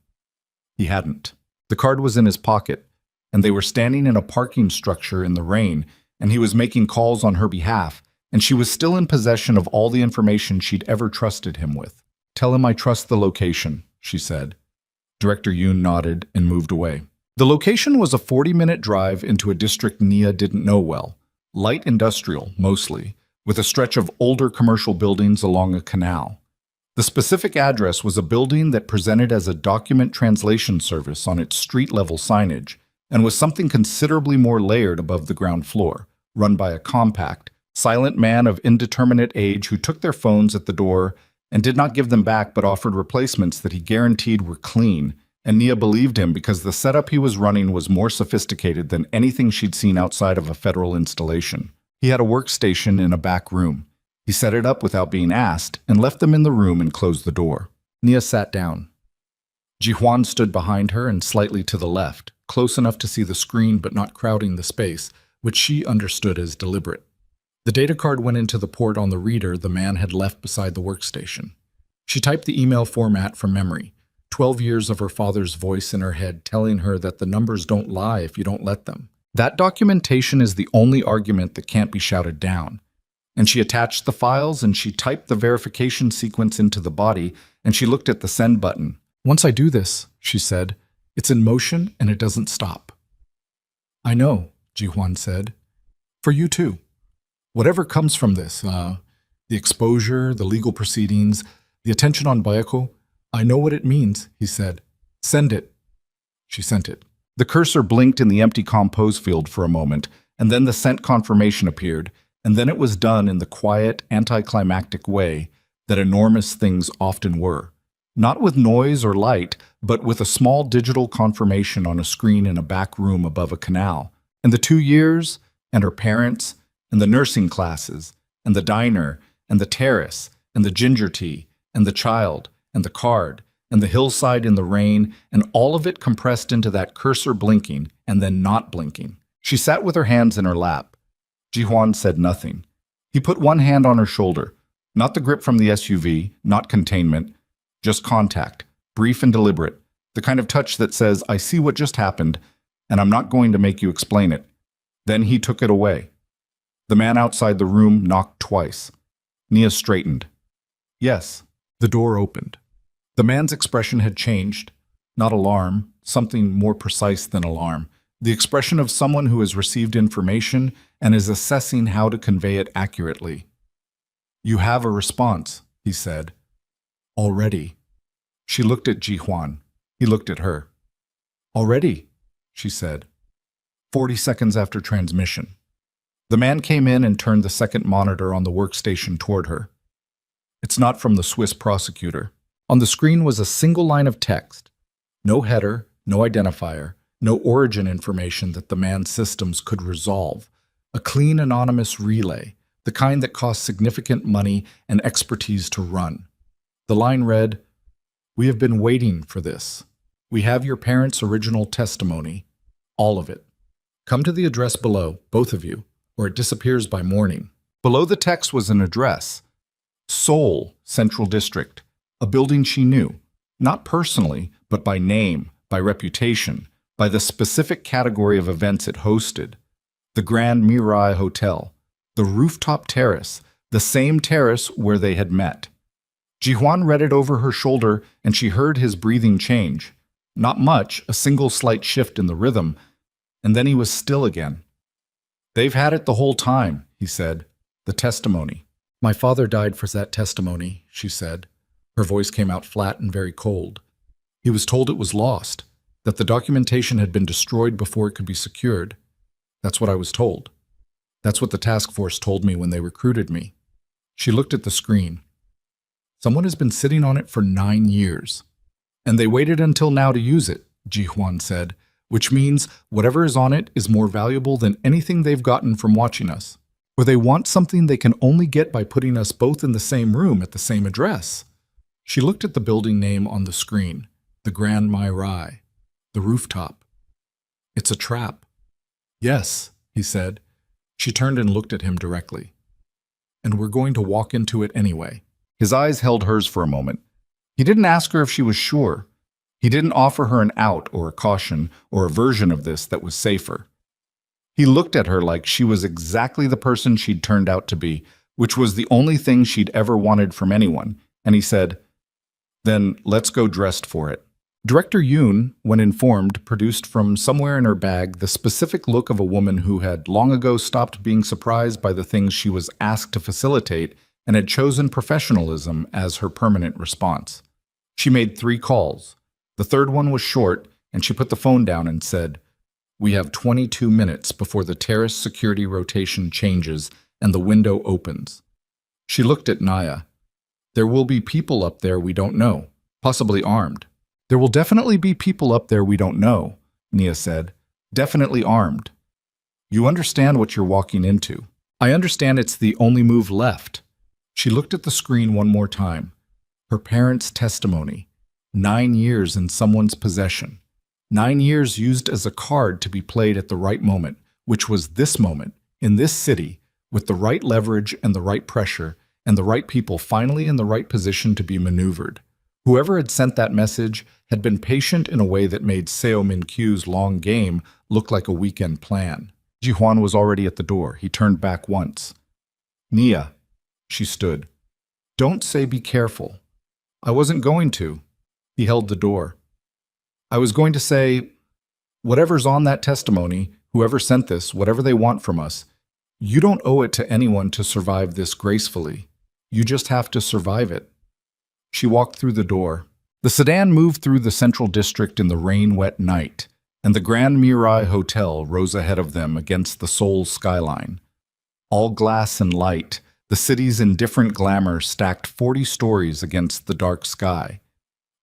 He hadn't. The card was in his pocket, and they were standing in a parking structure in the rain, and he was making calls on her behalf, and she was still in possession of all the information she'd ever trusted him with. "Tell him I trust the location," she said. Director Yoon nodded and moved away. The location was a 40-minute drive into a district Nia didn't know well, light industrial, mostly, with a stretch of older commercial buildings along a canal. The specific address was a building that presented as a document translation service on its street-level signage, and was something considerably more layered above the ground floor, run by a compact, silent man of indeterminate age who took their phones at the door and did not give them back but offered replacements that he guaranteed were clean, and Nia believed him because the setup he was running was more sophisticated than anything she'd seen outside of a federal installation. He had a workstation in a back room. He set it up without being asked and left them in the room and closed the door. Nia sat down. Ji Huan stood behind her and slightly to the left, close enough to see the screen but not crowding the space, which she understood as deliberate. The data card went into the port on the reader the man had left beside the workstation. She typed the email format from memory, 12 years of her father's voice in her head telling her that the numbers don't lie if you don't let them. That documentation is the only argument that can't be shouted down. And she attached the files and she typed the verification sequence into the body and she looked at the send button. "Once I do this," she said, "it's in motion and it doesn't stop." "I know," Ji-hwan said. "For you too. Whatever comes from this, the exposure, the legal proceedings, the attention on Bayako, I know what it means," he said. "Send it." She sent it. The cursor blinked in the empty compose field for a moment, and then the sent confirmation appeared, and then it was done in the quiet, anticlimactic way that enormous things often were. Not with noise or light, but with a small digital confirmation on a screen in a back room above a canal. And the 2 years, and her parents, and the nursing classes, and the diner, and the terrace, and the ginger tea, and the child, and the card, and the hillside in the rain, and all of it compressed into that cursor blinking and then not blinking. She sat with her hands in her lap. Ji-hwan said nothing. He put one hand on her shoulder, not the grip from the SUV, not containment, just contact, brief and deliberate, the kind of touch that says, "I see what just happened, and I'm not going to make you explain it." Then he took it away. The man outside the room knocked twice. Nia straightened. "Yes." The door opened. The man's expression had changed. Not alarm, something more precise than alarm. The expression of someone who has received information and is assessing how to convey it accurately. "You have a response," he said. "Already." She looked at Ji-hwan. He looked at her. "Already," she said. 40 seconds after transmission. The man came in and turned the second monitor on the workstation toward her. "It's not from the Swiss prosecutor." On the screen was a single line of text. No header, no identifier, no origin information that the man's systems could resolve. A clean anonymous relay, the kind that costs significant money and expertise to run. The line read, "We have been waiting for this. We have your parents' original testimony. All of it. Come to the address below, both of you, or it disappears by morning." Below the text was an address. Seoul Central District. A building she knew, not personally, but by name, by reputation, by the specific category of events it hosted. The Grand Mirai Hotel, the rooftop terrace, the same terrace where they had met. Ji-hwan read it over her shoulder and she heard his breathing change. Not much, a single slight shift in the rhythm, and then he was still again. "They've had it the whole time," he said. "The testimony." "My father died for that testimony," she said. Her voice came out flat and very cold. "He was told it was lost, that the documentation had been destroyed before it could be secured. That's what I was told. That's what the task force told me when they recruited me." She looked at the screen. "Someone has been sitting on it for 9 years. And they waited until now to use it," Ji-hwan said, "which means whatever is on it is more valuable than anything they've gotten from watching us. Or they want something they can only get by putting us both in the same room at the same address." She looked at the building name on the screen, the Grand Mirai, the rooftop. "It's a trap." "Yes," he said. She turned and looked at him directly. "And we're going to walk into it anyway." His eyes held hers for a moment. He didn't ask her if she was sure. He didn't offer her an out or a caution or a version of this that was safer. He looked at her like she was exactly the person she'd turned out to be, which was the only thing she'd ever wanted from anyone, and he said, "Then let's go dressed for it." Director Yoon, when informed, produced from somewhere in her bag the specific look of a woman who had long ago stopped being surprised by the things she was asked to facilitate and had chosen professionalism as her permanent response. She made 3 calls. The third one was short, and she put the phone down and said, "We have 22 minutes before the terrace security rotation changes and the window opens." She looked at Naya. "There will be people up there we don't know, possibly armed." "There will definitely be people up there we don't know," Nia said. "Definitely armed. You understand what you're walking into." "I understand it's the only move left." She looked at the screen one more time. Her parents' testimony. 9 years in someone's possession. 9 years used as a card to be played at the right moment, which was this moment, in this city, with the right leverage and the right pressure, and the right people finally in the right position to be maneuvered. Whoever had sent that message had been patient in a way that made Seo Min-kyu's long game look like a weekend plan. Ji-hwan was already at the door. He turned back once. "Nia," she stood. "Don't say be careful." "I wasn't going to." He held the door. "I was going to say, whatever's on that testimony, whoever sent this, whatever they want from us, you don't owe it to anyone to survive this gracefully. You just have to survive it." She walked through the door. The sedan moved through the central district in the rain-wet night, and the Grand Mirai Hotel rose ahead of them against the Seoul skyline. All glass and light, the city's indifferent glamour stacked 40 stories against the dark sky.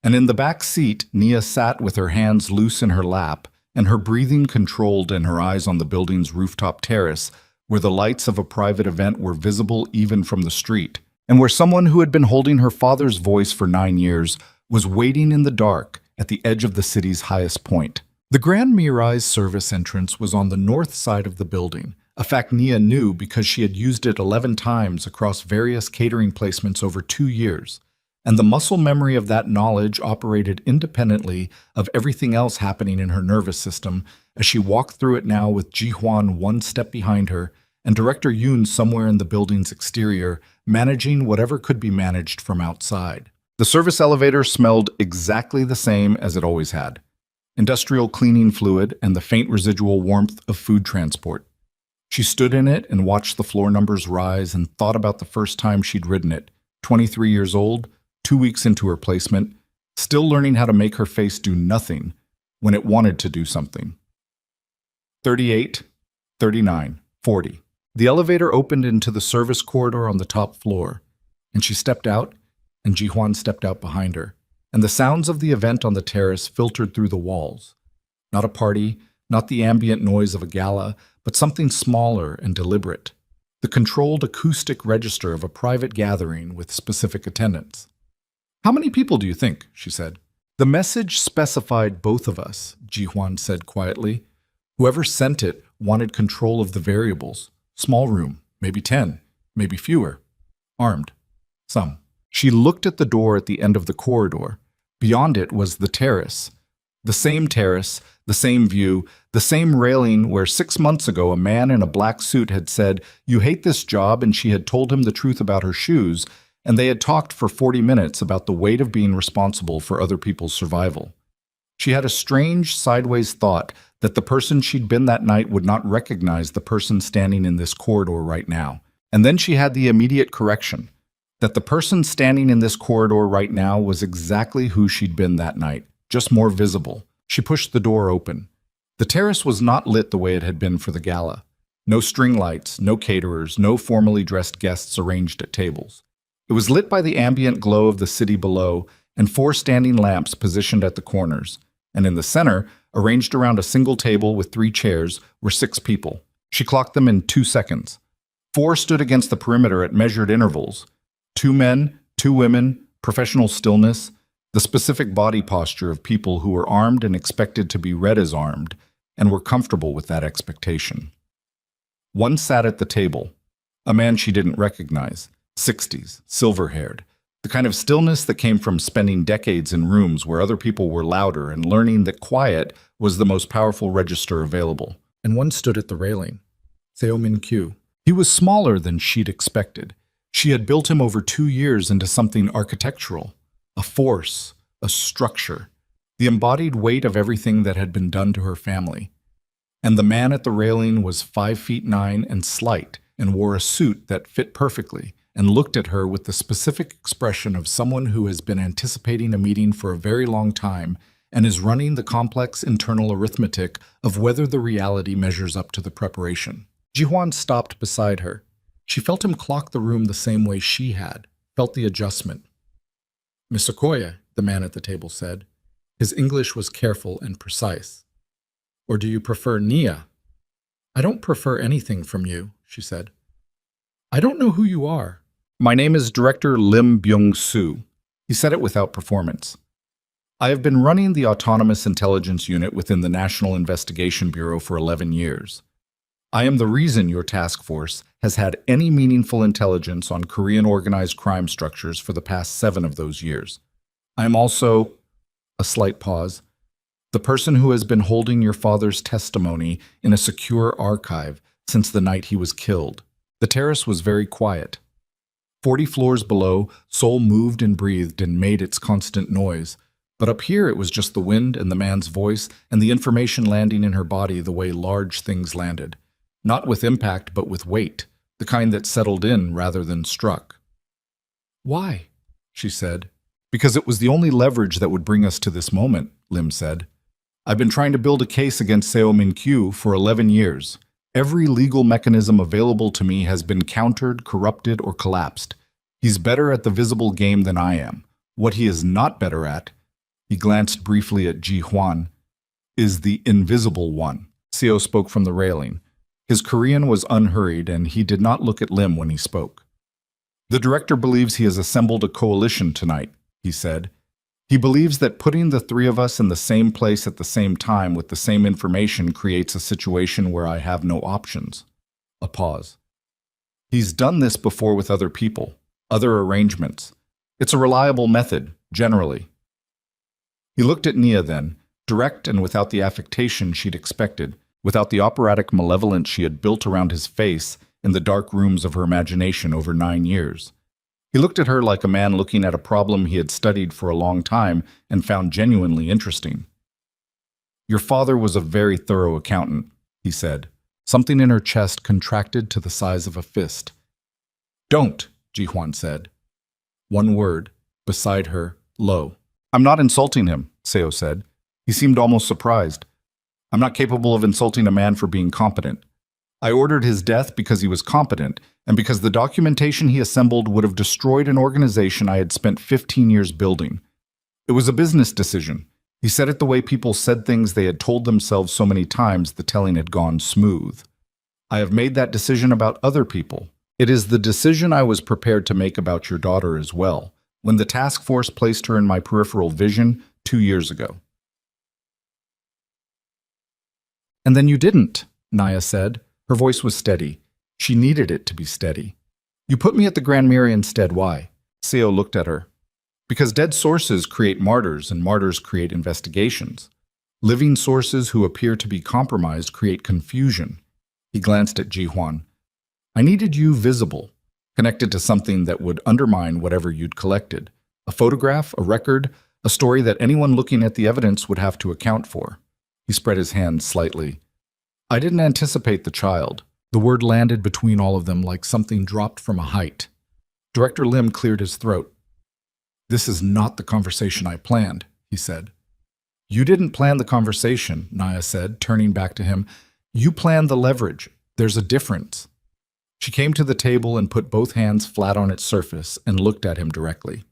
And in the back seat, Nia sat with her hands loose in her lap, and her breathing controlled and her eyes on the building's rooftop terrace, where the lights of a private event were visible even from the street, and where someone who had been holding her father's voice for 9 years was waiting in the dark at the edge of the city's highest point. The Grand Mirai's service entrance was on the north side of the building, a fact Nia knew because she had used it 11 times across various catering placements over 2 years, and the muscle memory of that knowledge operated independently of everything else happening in her nervous system as she walked through it now with Ji-hwan one step behind her and Director Yoon somewhere in the building's exterior, managing whatever could be managed from outside. The service elevator smelled exactly the same as it always had: industrial cleaning fluid and the faint residual warmth of food transport. She stood in it and watched the floor numbers rise and thought about the first time she'd ridden it, 23 years old, 2 weeks into her placement, still learning how to make her face do nothing when it wanted to do something. 38, 39, 40. The elevator opened into the service corridor on the top floor, and she stepped out, and Ji-hwan stepped out behind her, and the sounds of the event on the terrace filtered through the walls. Not a party, not the ambient noise of a gala, but something smaller and deliberate. The controlled acoustic register of a private gathering with specific attendance. "How many people do you think?" she said. "The message specified both of us," Ji-hwan said quietly. "Whoever sent it wanted control of the variables. Small room, maybe 10, maybe fewer. Armed. Some." She looked at the door at the end of the corridor. Beyond it was the terrace. The same terrace, the same view, the same railing where 6 months ago a man in a black suit had said, "You hate this job," and she had told him the truth about her shoes, and they had talked for 40 minutes about the weight of being responsible for other people's survival. She had a strange, sideways thought that the person she'd been that night would not recognize the person standing in this corridor right now. And then she had the immediate correction, that the person standing in this corridor right now was exactly who she'd been that night, just more visible. She pushed the door open. The terrace was not lit the way it had been for the gala. No string lights, no caterers, no formally dressed guests arranged at tables. It was lit by the ambient glow of the city below and 4 standing lamps positioned at the corners. And in the center, arranged around a single table with 3 chairs, were 6 people. She clocked them in 2 seconds. 4 stood against the perimeter at measured intervals. 2 men, 2 women, professional stillness, the specific body posture of people who were armed and expected to be read as armed, and were comfortable with that expectation. One sat at the table, a man she didn't recognize, 60s, silver-haired, the kind of stillness that came from spending decades in rooms where other people were louder and learning that quiet was the most powerful register available. And one stood at the railing, Seo Min-kyu. He was smaller than she'd expected. She had built him over 2 years into something architectural, a force, a structure, the embodied weight of everything that had been done to her family. And the man at the railing was 5'9" and slight, and wore a suit that fit perfectly, and looked at her with the specific expression of someone who has been anticipating a meeting for a very long time and is running the complex internal arithmetic of whether the reality measures up to the preparation. Ji-hwan stopped beside her. She felt him clock the room the same way she had, felt the adjustment. "Miss Okoye," the man at the table said. His English was careful and precise. "Or do you prefer Nia?" "I don't prefer anything from you," she said. "I don't know who you are." "My name is Director Lim Byung-soo." He said it without performance. I have been running the Autonomous Intelligence Unit within the National Investigation Bureau for 11 years. I am the reason your task force has had any meaningful intelligence on Korean organized crime structures for the past 7 of those years. I am also, a slight pause, the person who has been holding your father's testimony in a secure archive since the night he was killed. The terrace was very quiet. 40 floors below, Seoul moved and breathed and made its constant noise. But up here it was just the wind and the man's voice and the information landing in her body the way large things landed. Not with impact, but with weight, the kind that settled in rather than struck. "Why?" she said. "Because it was the only leverage that would bring us to this moment," Lim said. "I've been trying to build a case against Seo Min-kyu for 11 years. Every legal mechanism available to me has been countered, corrupted, or collapsed. He's better at the visible game than I am. What he is not better at," he glanced briefly at Ji Hwan, "is the invisible one." Seo spoke from the railing. His Korean was unhurried, and he did not look at Lim when he spoke. "The director believes he has assembled a coalition tonight," he said. "He believes that putting the 3 of us in the same place at the same time with the same information creates a situation where I have no options." A pause. "He's done this before with other people, other arrangements. It's a reliable method, generally." He looked at Nia then, direct and without the affectation she'd expected, without the operatic malevolence she had built around his face in the dark rooms of her imagination over 9 years. He looked at her like a man looking at a problem he had studied for a long time and found genuinely interesting. "Your father was a very thorough accountant," he said. Something in her chest contracted to the size of a fist. "Don't," Ji-hwan said. One word, beside her, low. "I'm not insulting him," Seo said. He seemed almost surprised. "I'm not capable of insulting a man for being competent. I ordered his death because he was competent, and because the documentation he assembled would have destroyed an organization I had spent 15 years building. It was a business decision. He said it the way people said things they had told themselves so many times the telling had gone smooth. I have made that decision about other people. It is the decision I was prepared to make about your daughter as well, when the task force placed her in my peripheral vision 2 years ago." "And then you didn't," Naya said. Her voice was steady. She needed it to be steady. "You put me at the Grand Miri instead. Why?" Seo looked at her. "Because dead sources create martyrs, and martyrs create investigations. Living sources who appear to be compromised create confusion." He glanced at Ji-hwan. "I needed you visible, connected to something that would undermine whatever you'd collected. A photograph, a record, a story that anyone looking at the evidence would have to account for." He spread his hands slightly. "I didn't anticipate the child." The word landed between all of them like something dropped from a height. Director Lim cleared his throat. "This is not the conversation I planned," he said. "You didn't plan the conversation," Naya said, turning back to him. "You planned the leverage. There's a difference." She came to the table and put both hands flat on its surface and looked at him directly.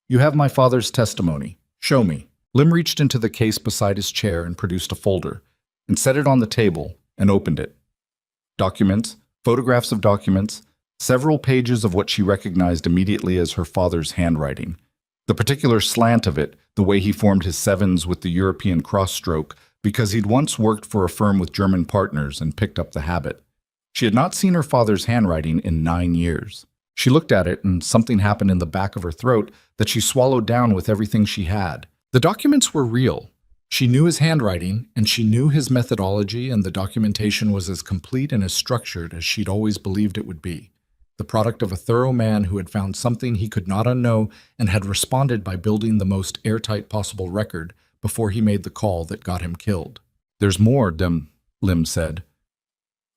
"You have my father's testimony. Show me." Lim reached into the case beside his chair and produced a folder, and set it on the table and opened it. Documents, photographs of documents, several pages of what she recognized immediately as her father's handwriting. The particular slant of it, the way he formed his sevens with the European cross-stroke, because he'd once worked for a firm with German partners and picked up the habit. She had not seen her father's handwriting in 9 years. She looked at it, and something happened in the back of her throat that she swallowed down with everything she had. The documents were real. She knew his handwriting, and she knew his methodology, and the documentation was as complete and as structured as she'd always believed it would be. The product of a thorough man who had found something he could not unknow and had responded by building the most airtight possible record before he made the call that got him killed. "There's more," Lim said.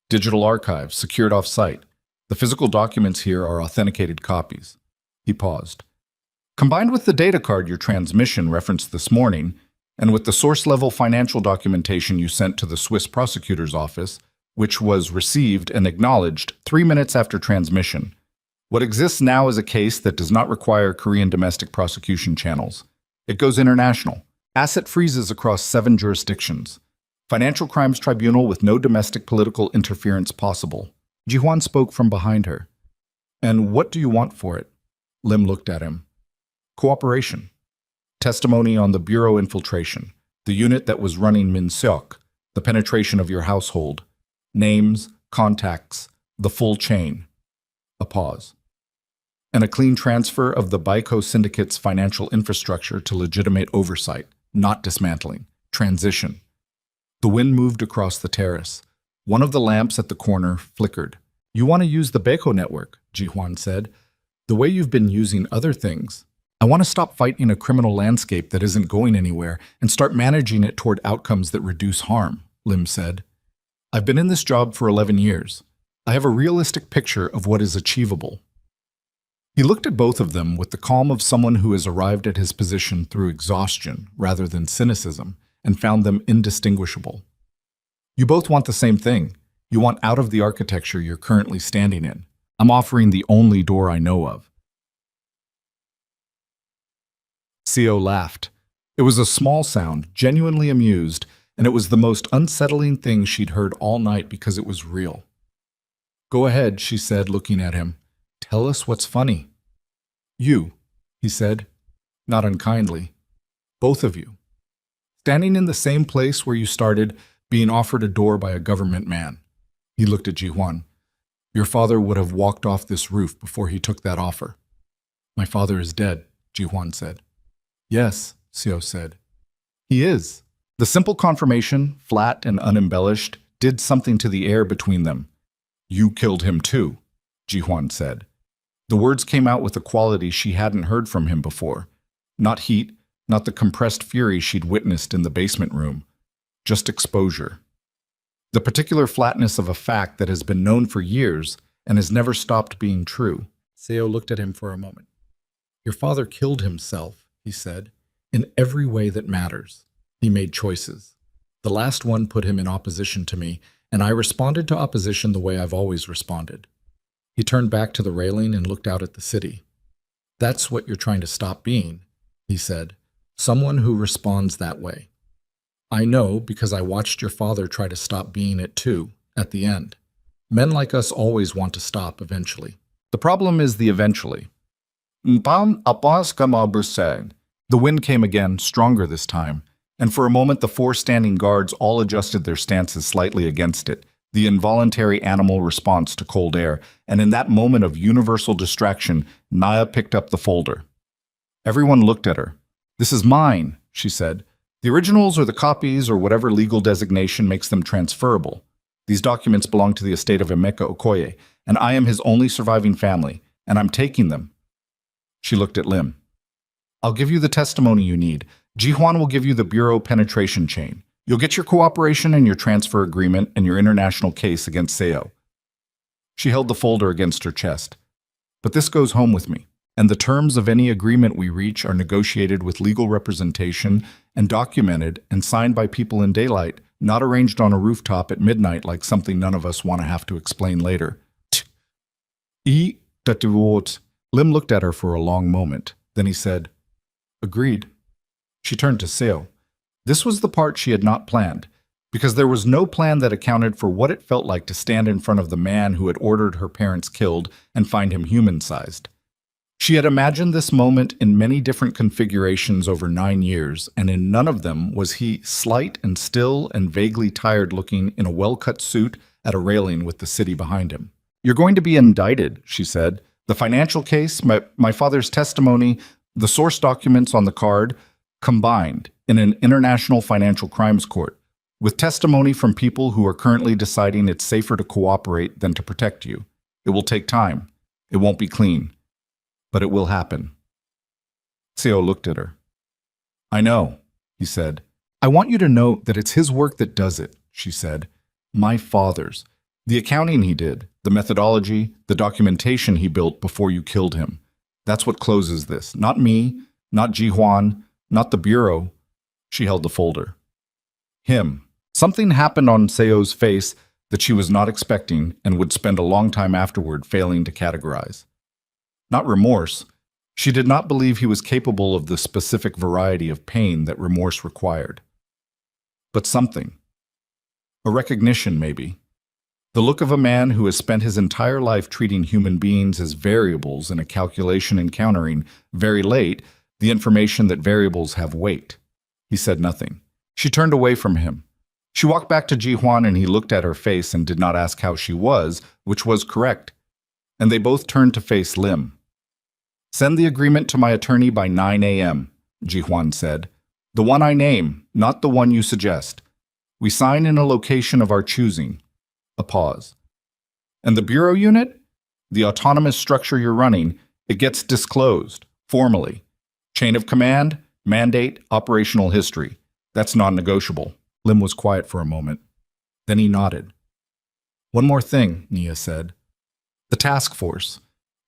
"Digital archives, secured off-site. The physical documents here are authenticated copies." He paused. "Combined with the data card your transmission referenced this morning, and with the source-level financial documentation you sent to the Swiss prosecutor's office, which was received and acknowledged 3 minutes after transmission, what exists now is a case that does not require Korean domestic prosecution channels. It goes international. Asset freezes across 7 jurisdictions. Financial crimes tribunal with no domestic political interference possible." Ji-hwan spoke from behind her. "And what do you want for it?" Lim looked at him. "Cooperation." Testimony on the Bureau infiltration, the unit that was running Minseok, the penetration of your household, names, contacts, the full chain. A pause. And a clean transfer of the Baiko Syndicate's financial infrastructure to legitimate oversight, not dismantling. Transition. The wind moved across the terrace. One of the lamps at the corner flickered. You want to use the Baiko network, Ji-hwan said. The way you've been using other things. I want to stop fighting a criminal landscape that isn't going anywhere and start managing it toward outcomes that reduce harm, Lim said. I've been in this job for 11 years. I have a realistic picture of what is achievable. He looked at both of them with the calm of someone who has arrived at his position through exhaustion rather than cynicism and found them indistinguishable. You both want the same thing. You want out of the architecture you're currently standing in. I'm offering the only door I know of. Seo laughed. It was a small sound, genuinely amused, and it was the most unsettling thing she'd heard all night because it was real. Go ahead, she said, looking at him. Tell us what's funny. You, he said, not unkindly. Both of you. Standing in the same place where you started, being offered a door by a government man. He looked at Ji-hwan. Your father would have walked off this roof before he took that offer. My father is dead, Ji-hwan said. Yes, Seo said. He is. The simple confirmation, flat and unembellished, did something to the air between them. You killed him too, Ji-hwan said. The words came out with a quality she hadn't heard from him before. Not heat, not the compressed fury she'd witnessed in the basement room. Just exposure. The particular flatness of a fact that has been known for years and has never stopped being true. Seo looked at him for a moment. Your father killed himself, he said, in every way that matters. He made choices. The last one put him in opposition to me, and I responded to opposition the way I've always responded. He turned back to the railing and looked out at the city. That's what you're trying to stop being, he said. Someone who responds that way. I know because I watched your father try to stop being it too, at the end. Men like us always want to stop eventually. The problem is the eventually. The wind came again, stronger this time, and for a moment the four standing guards all adjusted their stances slightly against it, the involuntary animal response to cold air, and in that moment of universal distraction, Naya picked up the folder. Everyone looked at her. This is mine, she said. The originals or the copies or whatever legal designation makes them transferable. These documents belong to the estate of Emeka Okoye, and I am his only surviving family, and I'm taking them. She looked at Lim. I'll give you the testimony you need. Ji-hwan will give you the bureau penetration chain. You'll get your cooperation and your transfer agreement and your international case against Seo. She held the folder against her chest. But this goes home with me, and the terms of any agreement we reach are negotiated with legal representation and documented and signed by people in daylight, not arranged on a rooftop at midnight like something none of us want to have to explain later. Lim looked at her for a long moment. Then he said, Agreed. She turned to Seo. This was the part she had not planned, because there was no plan that accounted for what it felt like to stand in front of the man who had ordered her parents killed and find him human-sized. She had imagined this moment in many different configurations over 9 years, and in none of them was he slight and still and vaguely tired-looking in a well-cut suit at a railing with the city behind him. You're going to be indicted, she said. The financial case, my father's testimony, the source documents on the card, combined in an international financial crimes court, with testimony from people who are currently deciding it's safer to cooperate than to protect you. It will take time. It won't be clean. But it will happen. Seo looked at her. I know, he said. I want you to know that it's his work that does it, she said. My father's. The accounting he did, the methodology, the documentation he built before you killed him. That's what closes this. Not me, not Ji-hwan, not the bureau. She held the folder. Him. Something happened on Seo's face that she was not expecting and would spend a long time afterward failing to categorize. Not remorse. She did not believe he was capable of the specific variety of pain that remorse required. But something. A recognition, maybe. The look of a man who has spent his entire life treating human beings as variables in a calculation encountering, very late, The information that variables have weight. He said nothing. She turned away from him. She walked back to Ji Huan and he looked at her face and did not ask how she was, which was correct. And they both turned to face Lim. "Send the agreement to my attorney by 9 a.m., Ji Huan said. "The one I name, not the one you suggest. We sign in a location of our choosing." A pause. "And the bureau unit? The autonomous structure you're running, it gets disclosed, formally. Chain of command, mandate, operational history. That's non-negotiable." Lim was quiet for a moment. Then he nodded. "One more thing," Nia said. "The task force.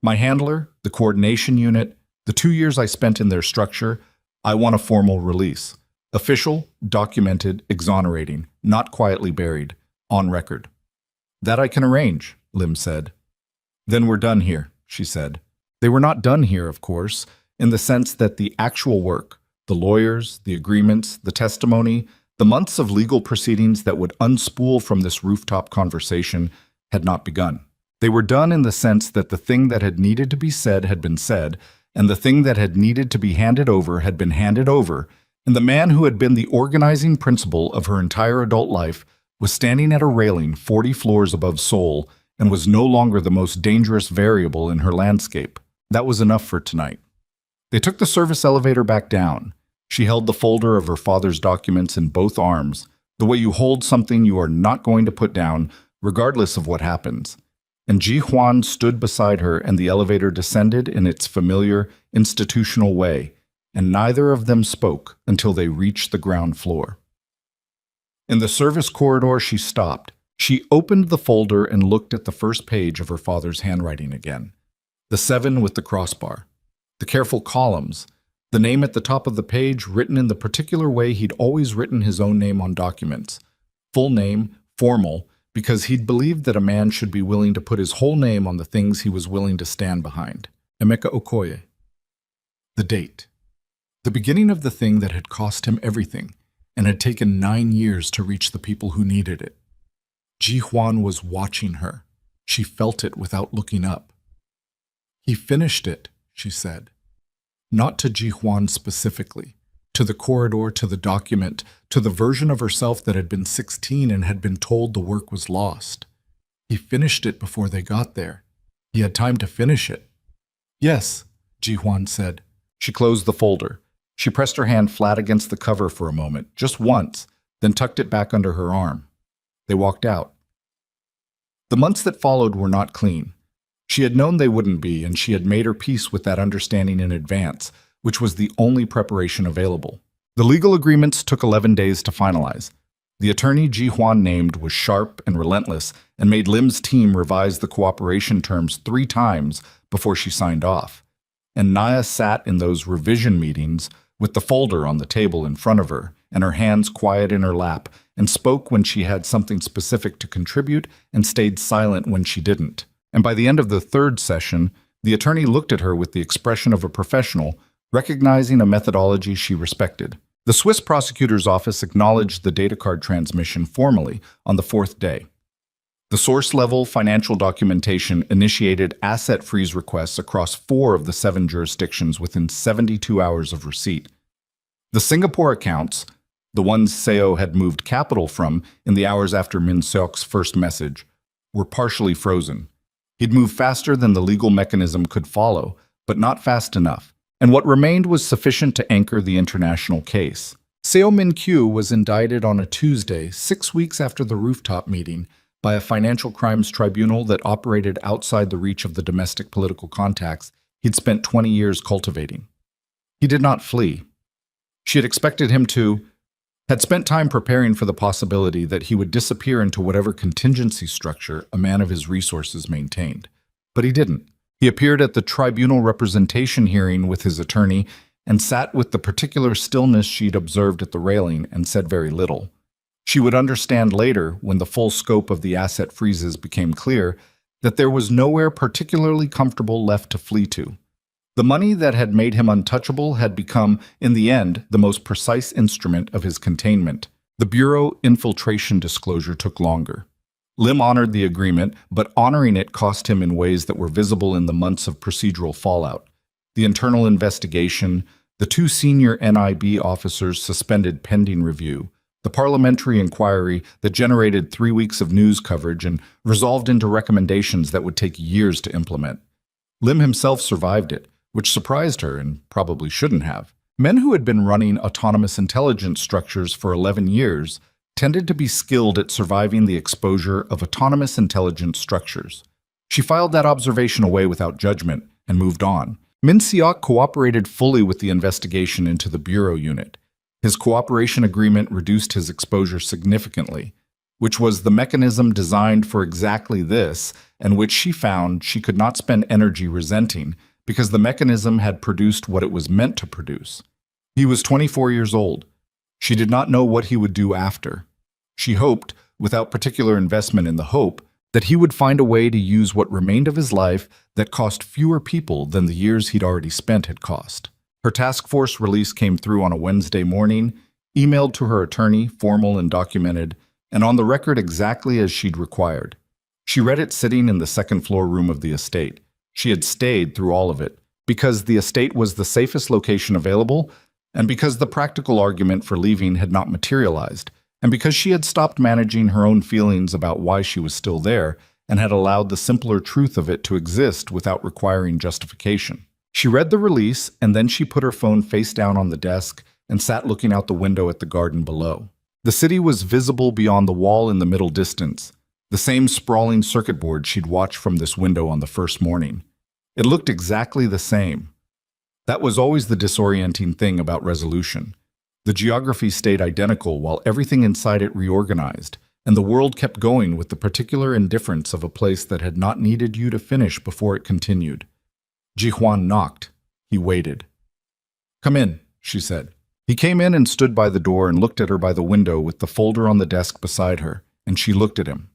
My handler, the coordination unit, the 2 years I spent in their structure, I want a formal release. Official, documented, exonerating, not quietly buried, on record." "That I can arrange," Lim said. "Then we're done here," she said. They were not done here, of course, in the sense that the actual work, the lawyers, the agreements, the testimony, the months of legal proceedings that would unspool from this rooftop conversation had not begun. They were done in the sense that the thing that had needed to be said had been said, and the thing that had needed to be handed over had been handed over, and the man who had been the organizing principle of her entire adult life was standing at a railing 40 floors above Seoul and was no longer the most dangerous variable in her landscape. That was enough for tonight. They took the service elevator back down. She held the folder of her father's documents in both arms, the way you hold something you are not going to put down, regardless of what happens. And Ji Huan stood beside her and the elevator descended in its familiar, institutional way, and neither of them spoke until they reached the ground floor. In the service corridor, she stopped. She opened the folder and looked at the first page of her father's handwriting again. The 7 with the crossbar. The careful columns. The name at the top of the page written in the particular way he'd always written his own name on documents. Full name, formal, because he'd believed that a man should be willing to put his whole name on the things he was willing to stand behind. Emeka Okoye. The date. The beginning of the thing that had cost him everything and had taken 9 years to reach the people who needed it. Ji Huan was watching her. She felt it without looking up. "He finished it," she said. Not to Ji Huan specifically, to the corridor, to the document, to the version of herself that had been 16 and had been told the work was lost. He finished it before they got there. He had time to finish it. "Yes," Ji Huan said. She closed the folder. She pressed her hand flat against the cover for a moment, just once, then tucked it back under her arm. They walked out. The months that followed were not clean. She had known they wouldn't be, and she had made her peace with that understanding in advance, which was the only preparation available. The legal agreements took 11 days to finalize. The attorney Ji Huan named was sharp and relentless and made Lim's team revise the cooperation terms 3 times before she signed off. And Naya sat in those revision meetings with the folder on the table in front of her and her hands quiet in her lap and spoke when she had something specific to contribute and stayed silent when she didn't. And by the end of the 3rd session, the attorney looked at her with the expression of a professional, recognizing a methodology she respected. The Swiss prosecutor's office acknowledged the data card transmission formally on the 4th day. The source-level financial documentation initiated asset freeze requests across 4 of the 7 jurisdictions within 72 hours of receipt. The Singapore accounts, the ones Seo had moved capital from in the hours after Min Seok's first message, were partially frozen. He'd moved faster than the legal mechanism could follow, but not fast enough. And what remained was sufficient to anchor the international case. Seo Min-kyu was indicted on a Tuesday, 6 weeks after the rooftop meeting, by a financial crimes tribunal that operated outside the reach of the domestic political contacts he'd spent 20 years cultivating. He did not flee. She had expected him to, had spent time preparing for the possibility that he would disappear into whatever contingency structure a man of his resources maintained. But he didn't. He appeared at the tribunal representation hearing with his attorney and sat with the particular stillness she'd observed at the railing and said very little. She would understand later, when the full scope of the asset freezes became clear, that there was nowhere particularly comfortable left to flee to. The money that had made him untouchable had become, in the end, the most precise instrument of his containment. The Bureau infiltration disclosure took longer. Lim honored the agreement, but honoring it cost him in ways that were visible in the months of procedural fallout. The internal investigation, the two senior NIB officers suspended pending review, the parliamentary inquiry that generated 3 weeks of news coverage and resolved into recommendations that would take years to implement. Lim himself survived it, which surprised her and probably shouldn't have. Men who had been running autonomous intelligence structures for 11 years tended to be skilled at surviving the exposure of autonomous intelligence structures. She filed that observation away without judgment and moved on. Min Siok cooperated fully with the investigation into the bureau unit. His cooperation agreement reduced his exposure significantly, which was the mechanism designed for exactly this, and which she found she could not spend energy resenting because the mechanism had produced what it was meant to produce. He was 24 years old. She did not know what he would do after. She hoped, without particular investment in the hope, that he would find a way to use what remained of his life that cost fewer people than the years he'd already spent had cost. Her task force release came through on a Wednesday morning, emailed to her attorney, formal and documented, and on the record exactly as she'd required. She read it sitting in the second-floor room of the estate. She had stayed through all of it, because the estate was the safest location available, and because the practical argument for leaving had not materialized, and because she had stopped managing her own feelings about why she was still there and had allowed the simpler truth of it to exist without requiring justification. She read the release, and then she put her phone face down on the desk and sat looking out the window at the garden below. The city was visible beyond the wall in the middle distance, the same sprawling circuit board she'd watched from this window on the first morning. It looked exactly the same. That was always the disorienting thing about resolution. The geography stayed identical while everything inside it reorganized, and the world kept going with the particular indifference of a place that had not needed you to finish before it continued. Ji-hwan knocked. He waited. "Come in," she said. He came in and stood by the door and looked at her by the window with the folder on the desk beside her, and she looked at him.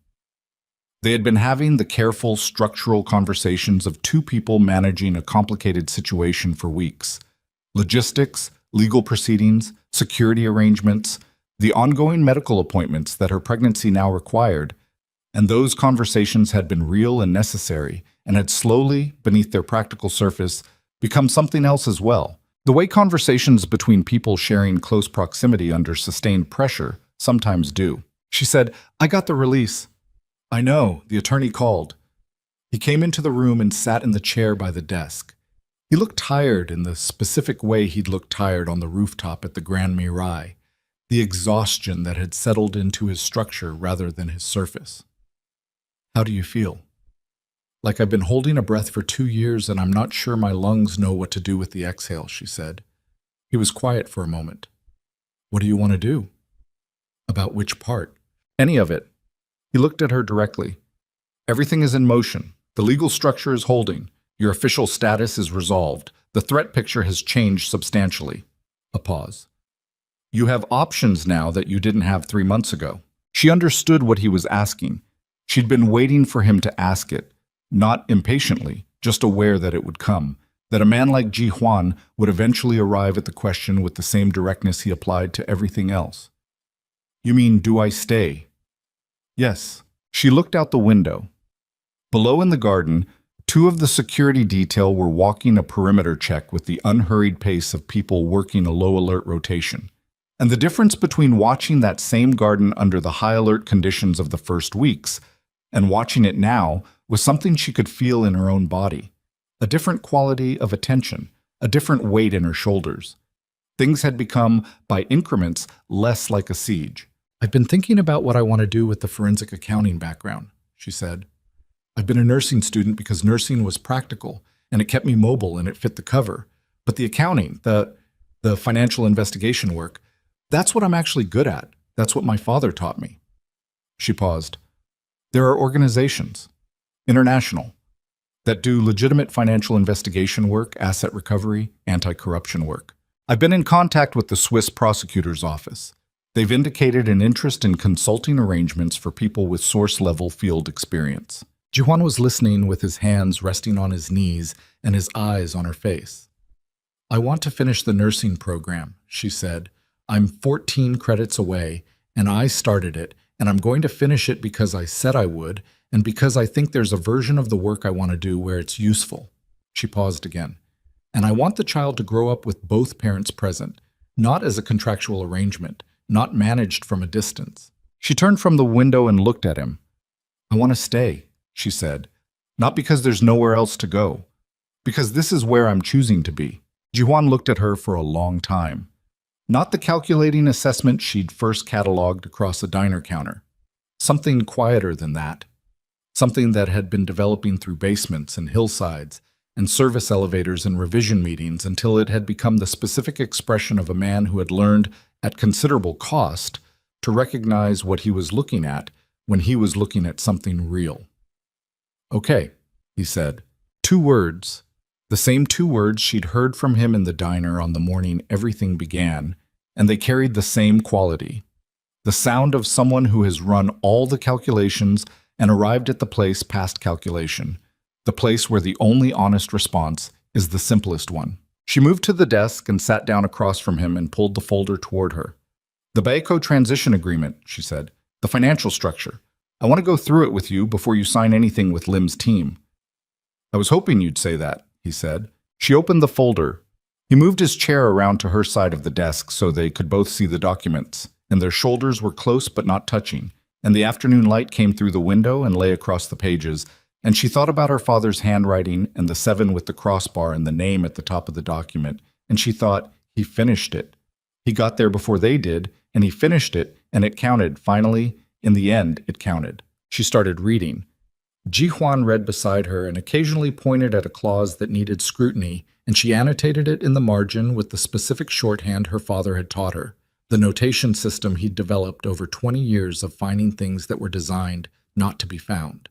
They had been having the careful, structural conversations of two people managing a complicated situation for weeks. Logistics, legal proceedings, security arrangements, the ongoing medical appointments that her pregnancy now required, and those conversations had been real and necessary, and had slowly, beneath their practical surface, become something else as well. The way conversations between people sharing close proximity under sustained pressure sometimes do. She said, "I got the release." "I know," the attorney called. He came into the room and sat in the chair by the desk. He looked tired in the specific way he'd looked tired on the rooftop at the Grand Mirai, the exhaustion that had settled into his structure rather than his surface. "How do you feel?" "Like I've been holding a breath for 2 years and I'm not sure my lungs know what to do with the exhale," she said. He was quiet for a moment. "What do you want to do?" "About which part?" "Any of it." He looked at her directly. "Everything is in motion. The legal structure is holding. Your official status is resolved. The threat picture has changed substantially." A pause. "You have options now that you didn't have 3 months ago." She understood what he was asking. She'd been waiting for him to ask it, not impatiently, just aware that it would come, that a man like Ji-hwan would eventually arrive at the question with the same directness he applied to everything else. "You mean, do I stay?" "Yes." She looked out the window. Below in the garden, 2 of the security detail were walking a perimeter check with the unhurried pace of people working a low-alert rotation. And the difference between watching that same garden under the high-alert conditions of the first weeks and watching it now was something she could feel in her own body. A different quality of attention, a different weight in her shoulders. Things had become, by increments, less like a siege. "I've been thinking about what I want to do with the forensic accounting background," she said. "I've been a nursing student because nursing was practical, and it kept me mobile and it fit the cover. But the accounting, the financial investigation work, that's what I'm actually good at. That's what my father taught me." She paused. "There are organizations, international, that do legitimate financial investigation work, asset recovery, anti-corruption work. I've been in contact with the Swiss prosecutor's office. They've indicated an interest in consulting arrangements for people with source-level field experience." Ji-hwan was listening with his hands resting on his knees and his eyes on her face. "I want to finish the nursing program," she said. "I'm 14 credits away, and I started it, and I'm going to finish it because I said I would, and because I think there's a version of the work I want to do where it's useful." She paused again. And I want the child to grow up with both parents present, not as a contractual arrangement, not managed from a distance. She turned from the window and looked at him. I want to stay, she said, not because there's nowhere else to go, because this is where I'm choosing to be. Jihuan looked at her for a long time. Not the calculating assessment she'd first catalogued across a diner counter. Something quieter than that. Something that had been developing through basements and hillsides and service elevators and revision meetings until it had become the specific expression of a man who had learned, at considerable cost, to recognize what he was looking at when he was looking at something real. Okay, he said. 2 words. The same 2 words she'd heard from him in the diner on the morning everything began, and they carried the same quality. The sound of someone who has run all the calculations and arrived at the place past calculation, the place where the only honest response is the simplest one. She moved to the desk and sat down across from him and pulled the folder toward her. The Baeco transition agreement, she said. The financial structure. I want to go through it with you before you sign anything with Lim's team. I was hoping you'd say that, he said. She opened the folder. He moved his chair around to her side of the desk so they could both see the documents, and their shoulders were close but not touching, and the afternoon light came through the window and lay across the pages, and she thought about her father's handwriting and the 7 with the crossbar and the name at the top of the document, and she thought, he finished it. He got there before they did, and he finished it, and it counted. Finally, in the end, it counted. She started reading. Jihuan read beside her and occasionally pointed at a clause that needed scrutiny, and she annotated it in the margin with the specific shorthand her father had taught her, the notation system he'd developed over 20 years of finding things that were designed not to be found.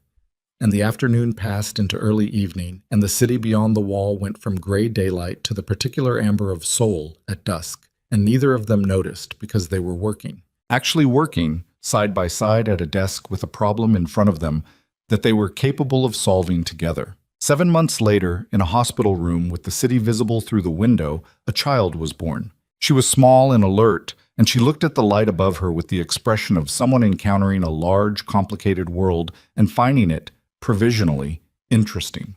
And the afternoon passed into early evening, and the city beyond the wall went from gray daylight to the particular amber of Seoul at dusk, and neither of them noticed because they were working. Actually working, side by side at a desk with a problem in front of them that they were capable of solving together. 7 months later, in a hospital room with the city visible through the window, a child was born. She was small and alert, and she looked at the light above her with the expression of someone encountering a large, complicated world and finding it, provisionally, interesting.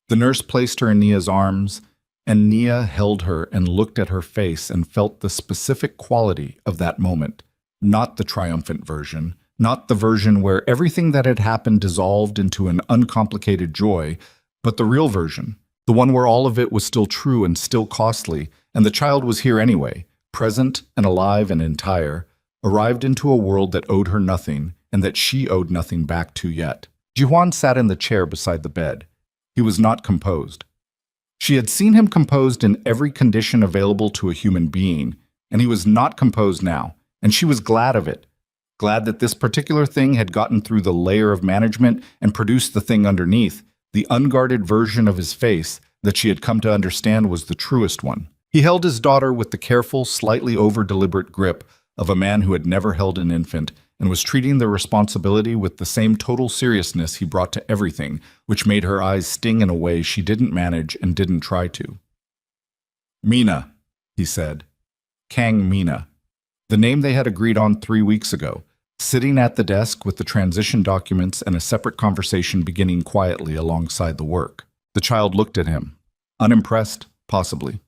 The nurse placed her in Nia's arms, and Nia held her and looked at her face and felt the specific quality of that moment, not the triumphant version, not the version where everything that had happened dissolved into an uncomplicated joy, but the real version, the one where all of it was still true and still costly, and the child was here anyway, present and alive and entire, arrived into a world that owed her nothing and that she owed nothing back to yet. Jihuan sat in the chair beside the bed. He was not composed. She had seen him composed in every condition available to a human being, and he was not composed now, and she was glad of it. Glad that this particular thing had gotten through the layer of management and produced the thing underneath, the unguarded version of his face that she had come to understand was the truest one. He held his daughter with the careful, slightly over-deliberate grip of a man who had never held an infant and was treating their responsibility with the same total seriousness he brought to everything, which made her eyes sting in a way she didn't manage and didn't try to. Mina, he said. Kang Mina. The name they had agreed on 3 weeks ago, sitting at the desk with the transition documents and a separate conversation beginning quietly alongside the work. The child looked at him. Unimpressed, possibly.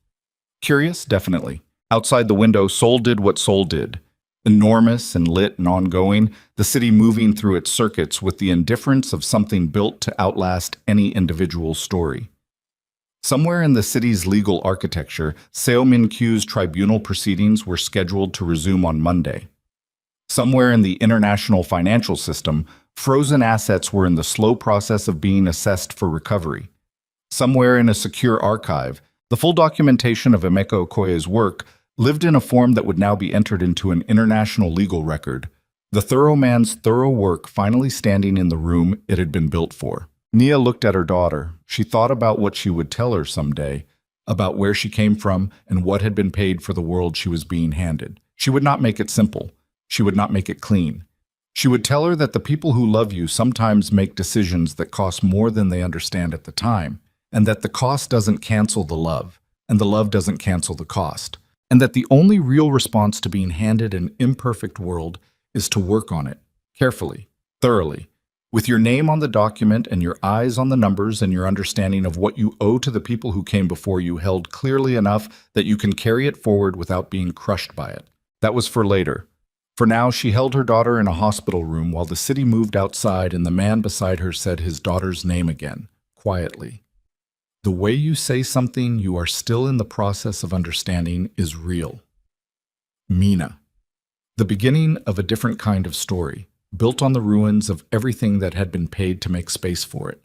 Curious, definitely. Outside the window, Seoul did what Seoul did. Enormous and lit and ongoing, the city moving through its circuits with the indifference of something built to outlast any individual story. Somewhere in the city's legal architecture, Seo Min-kyu's tribunal proceedings were scheduled to resume on Monday. Somewhere in the international financial system, frozen assets were in the slow process of being assessed for recovery. Somewhere in a secure archive, the full documentation of Emeko Okoye's work lived in a form that would now be entered into an international legal record, the thorough man's thorough work finally standing in the room it had been built for. Nia looked at her daughter. She thought about what she would tell her someday, about where she came from and what had been paid for the world she was being handed. She would not make it simple. She would not make it clean. She would tell her that the people who love you sometimes make decisions that cost more than they understand at the time, and that the cost doesn't cancel the love, and the love doesn't cancel the cost, and that the only real response to being handed an imperfect world is to work on it, carefully, thoroughly, With your name on the document and your eyes on the numbers and your understanding of what you owe to the people who came before you held clearly enough that you can carry it forward without being crushed by it. That was for later. For now, she held her daughter in a hospital room while the city moved outside and the man beside her said his daughter's name again, quietly. The way you say something you are still in the process of understanding is real. Mina. The beginning of a different kind of story, built on the ruins of everything that had been paid to make space for it.